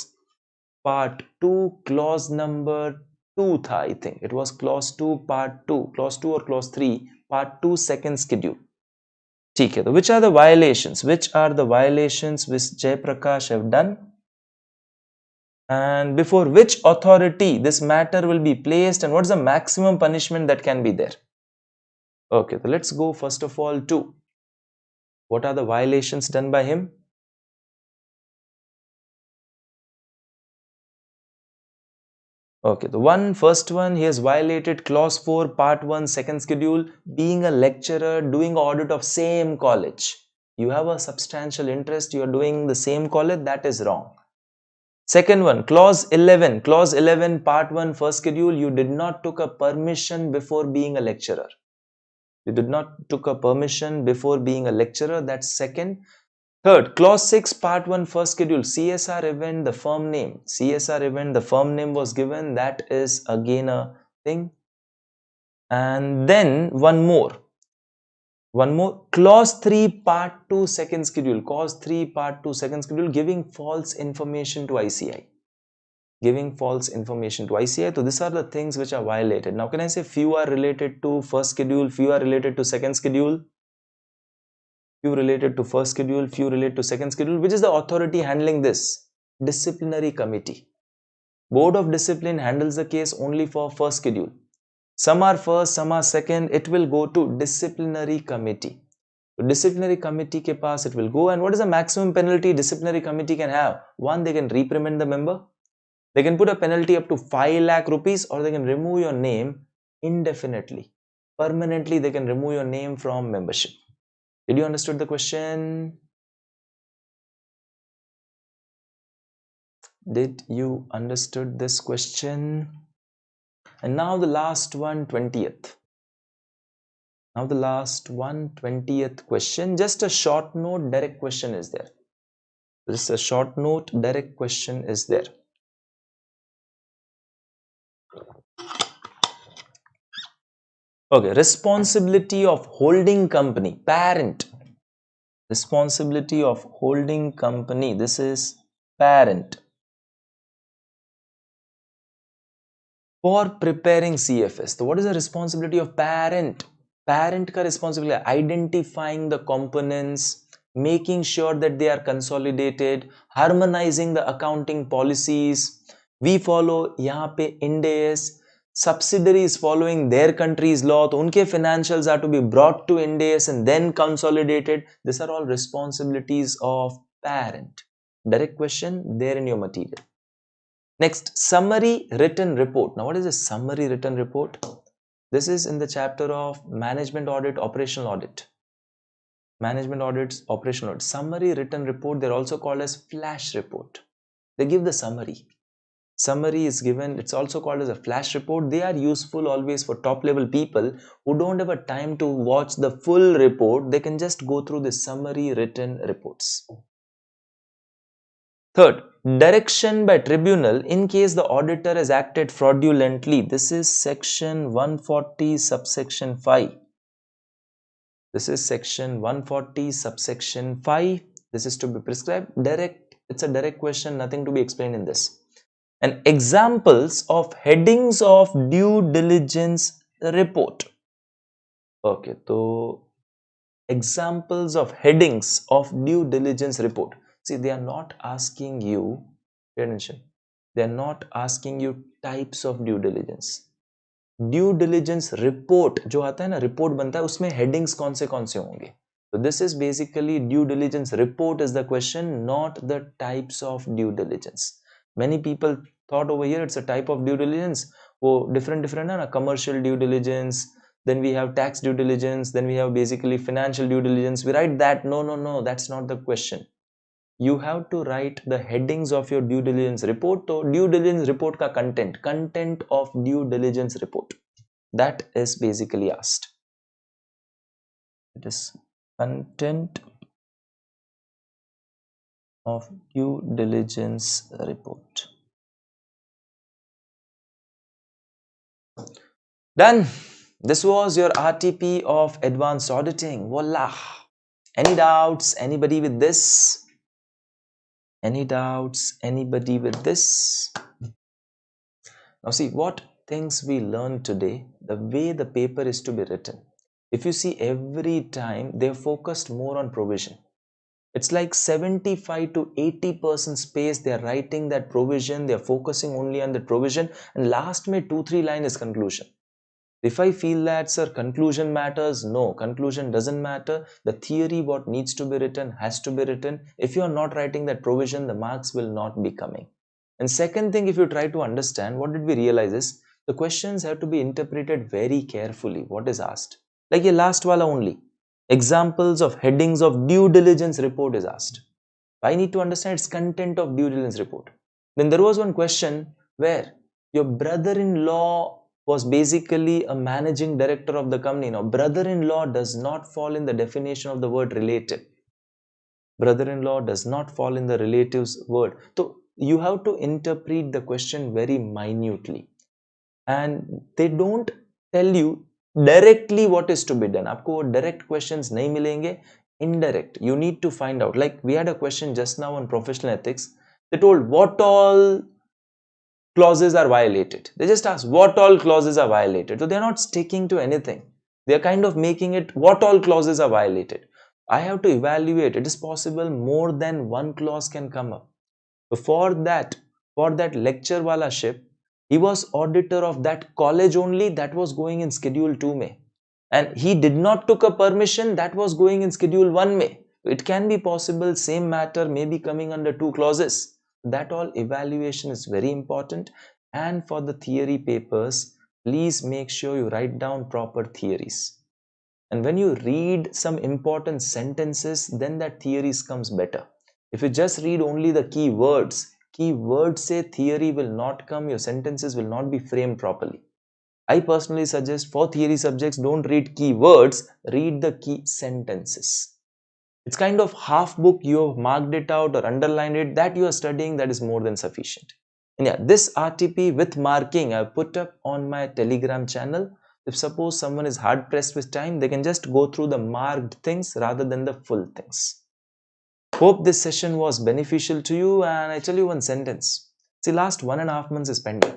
S1: part 2 clause number 2 tha, I think. It was clause 2 part 2. Clause 2 or clause 3 part 2 second schedule. ठीक है, तो which are the violations? Which are the violations which Jayaprakash have done? And before which authority this matter will be placed, and what is the maximum punishment that can be there? Okay, so let's go first of all to what are the violations done by him? Okay, the first one, he has violated clause 4 part 1 second schedule, being a lecturer doing audit of same college. You have a substantial interest, you are doing the same college, that is wrong. Second one, clause 11 part 1 first schedule, you did not took a permission before being a lecturer. You did not took a permission before being a lecturer, that's second. Third, clause 6 part 1 first schedule, CSR event, the firm name. CSR event, the firm name was given, that is again a thing. And then one more, clause 3 part 2 second schedule, clause 3 part 2 second schedule, giving false information to ICI. Giving false information to ICI. So these are the things which are violated. Now can I say few are related to first schedule, few are related to second schedule? Few related to first schedule, few related to second schedule. Which is the authority handling this? Disciplinary committee. Board of Discipline handles the case only for first schedule. Some are first, some are second. It will go to disciplinary committee. So disciplinary committee ke paas it will go. And what is the maximum penalty disciplinary committee can have? One, they can reprimand the member. They can put a penalty up to 5 lakh rupees, or they can remove your name indefinitely. Permanently, they can remove your name from membership. Did you understood the question? Did you understood this question? And now the last one, 20th. Now the last one, 20th question. Just a short note, direct question is there. Just a short note, direct question is there. Okay, responsibility of holding company, parent. Responsibility of holding company, this is parent. For preparing CFS. So what is the responsibility of parent? Parent ka responsibility, identifying the components, making sure that they are consolidated, harmonizing the accounting policies. We follow यहाँ पे Ind AS. Subsidiaries following their country's law, तो उनके financials are to be brought to Ind AS and then consolidated. These are all responsibilities of parent. Direct question there in your material. Next, summary written report. Now, what is a summary written report? This is in the chapter of management audit, operational audit. Management audits, operational audit. Summary written report, they're also called as flash report. They give the summary. Summary is given, it's also called as a flash report. They are useful always for top level people who don't have a time to watch the full report. They can just go through the summary written reports. Third, direction by tribunal in case the auditor has acted fraudulently. This is section 140 subsection 5. This is section 140 subsection 5. This is to be prescribed. Direct, it's a direct question, nothing to be explained in this. And examples of headings of due diligence report. Okay, so examples of headings of due diligence report. See, they are not asking you, pay attention, they are not asking you types of due diligence. Due diligence report, जो आता है ना, report बनता है, उसमें headings कौन से होंगे. So this is basically due diligence report is the question, not the types of due diligence. Many people thought over here it's a type of due diligence. वो different है ना, commercial due diligence, then we have tax due diligence, then we have basically financial due diligence. We write that. No, that's not the question. You have to write the headings of your due diligence report. So due diligence report ka content of due diligence report, that is basically asked. It is content of due diligence report. Done. This was your RTP of advanced auditing. Voila. Any doubts? Anybody with this? Any doubts? Anybody with this? Now see what things we learned today, the way the paper is to be written. If you see, every time they're focused more on provision. It's like 75 to 80% space they're writing that provision, they're focusing only on the provision, and last may 2-3 line is conclusion. If I feel that, sir, conclusion matters, no, conclusion doesn't matter. The theory, what needs to be written, has to be written. If you are not writing that provision, the marks will not be coming. And second thing, if you try to understand, what did we realize is, the questions have to be interpreted very carefully, what is asked. Like your last wala only. Examples of headings of due diligence report is asked. I need to understand its content of due diligence report. Then there was one question where your brother-in-law was basically a managing director of the company. Now, brother-in-law does not fall in the definition of the word relative. Brother-in-law does not fall in the relatives word. So, you have to interpret the question very minutely. And they don't tell you directly what is to be done. Aapko direct questions nahi milenge. Indirect. You need to find out. Like we had a question just now on professional ethics. They told what all clauses are violated. They just ask what all clauses are violated. So they're not sticking to anything. They're kind of making it what all clauses are violated. I have to evaluate. It is possible more than one clause can come up. So for that lecture wala ship, he was auditor of that college only, that was going in schedule 2 May. And he did not took a permission, that was going in schedule 1 May. It can be possible same matter may be coming under 2 clauses. That all evaluation is very important. And for the theory papers, please make sure you write down proper theories. And when you read some important sentences, then that theories comes better. If you just read only the keywords say theory will not come, your sentences will not be framed properly. I personally suggest for theory subjects, don't read keywords, read the key sentences. It's kind of half book, you have marked it out or underlined it, that you are studying, that is more than sufficient. And yeah, this RTP with marking I put up on my Telegram channel. If suppose someone is hard pressed with time, they can just go through the marked things rather than the full things. Hope this session was beneficial to you, and I tell you one sentence. See, last 1.5 months is pending.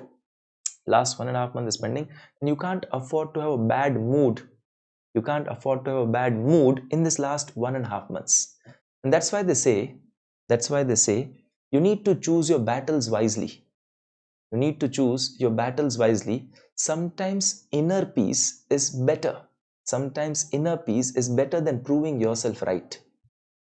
S1: Last 1.5 months is pending, and you can't afford to have a bad mood. You can't afford to have a bad mood in this last 1.5 months. And that's why they say, you need to choose your battles wisely. You need to choose your battles wisely. Sometimes inner peace is better. Sometimes inner peace is better than proving yourself right.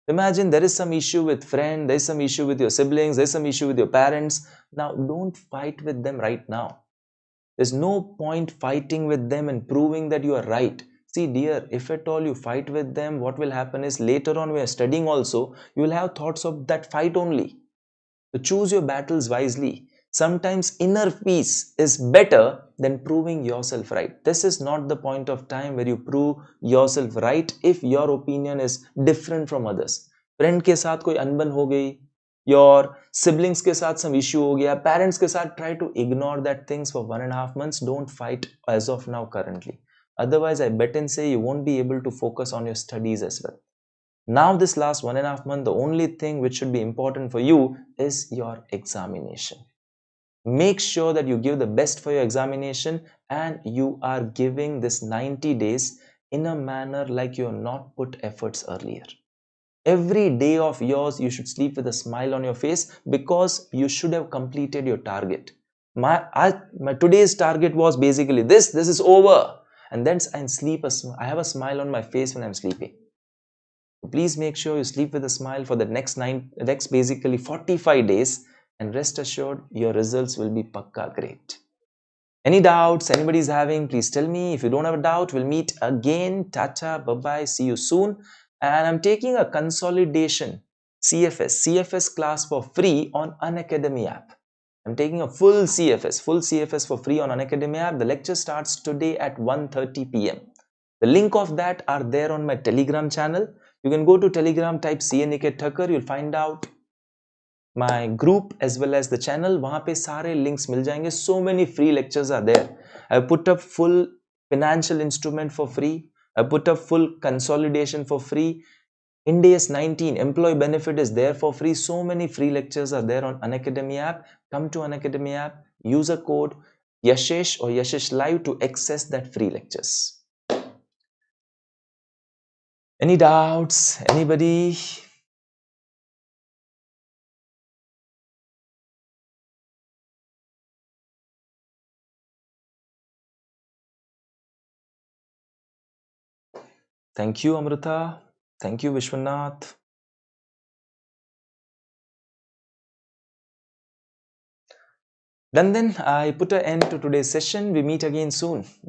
S1: Imagine there is some issue with friend, there is some issue with your siblings, there is some issue with your parents. Now don't fight with them right now. There's no point fighting with them and proving that you are right. See dear, if at all you fight with them, what will happen is later on we are studying also, you will have thoughts of that fight only. So choose your battles wisely. Sometimes inner peace is better than proving yourself right. This is not the point of time where you prove yourself right if your opinion is different from others. Friend के साथ कोई अनबन हो गई, your siblings के साथ some issue हो गया, parents के साथ, try to ignore that things for 1.5 months. Don't fight as of now currently. Otherwise, I bet and say you won't be able to focus on your studies as well. Now this last 1.5 months, the only thing which should be important for you is your examination. Make sure that you give the best for your examination, and you are giving this 90 days in a manner like you have not put efforts earlier. Every day of yours, you should sleep with a smile on your face because you should have completed your target. My today's target was basically this is over, and then I have a smile on my face when I'm sleeping. Please make sure you sleep with a smile for the next basically 45 days, and rest assured your results will be pakka great. Any doubts anybody's having, please tell me. If you don't have a doubt, we'll meet again. Tata, bye-bye, see you soon. And I'm taking a consolidation CFS class for free on Unacademy app. I'm taking a full CFS for free on Unacademy app. The lecture starts today at 1:30 p.m. The link of that are there on my Telegram channel. You can go to Telegram, type CA Niket Thaker, you'll find out my group as well as the channel. वहाँ पे सारे links मिल जाएंगे. So many free lectures are there. I put up full financial instrument for free. I put up full consolidation for free. Ind AS 19 employee benefit is there for free. So many free lectures are there on Unacademy app. Come to Unacademy app, use a code Yeshesh or Yeshesh Live to access that free lectures. Any doubts? Anybody? Thank you, Amrita. Thank you, Vishwanath. Done then, I put an end to today's session. We meet again soon. Bye.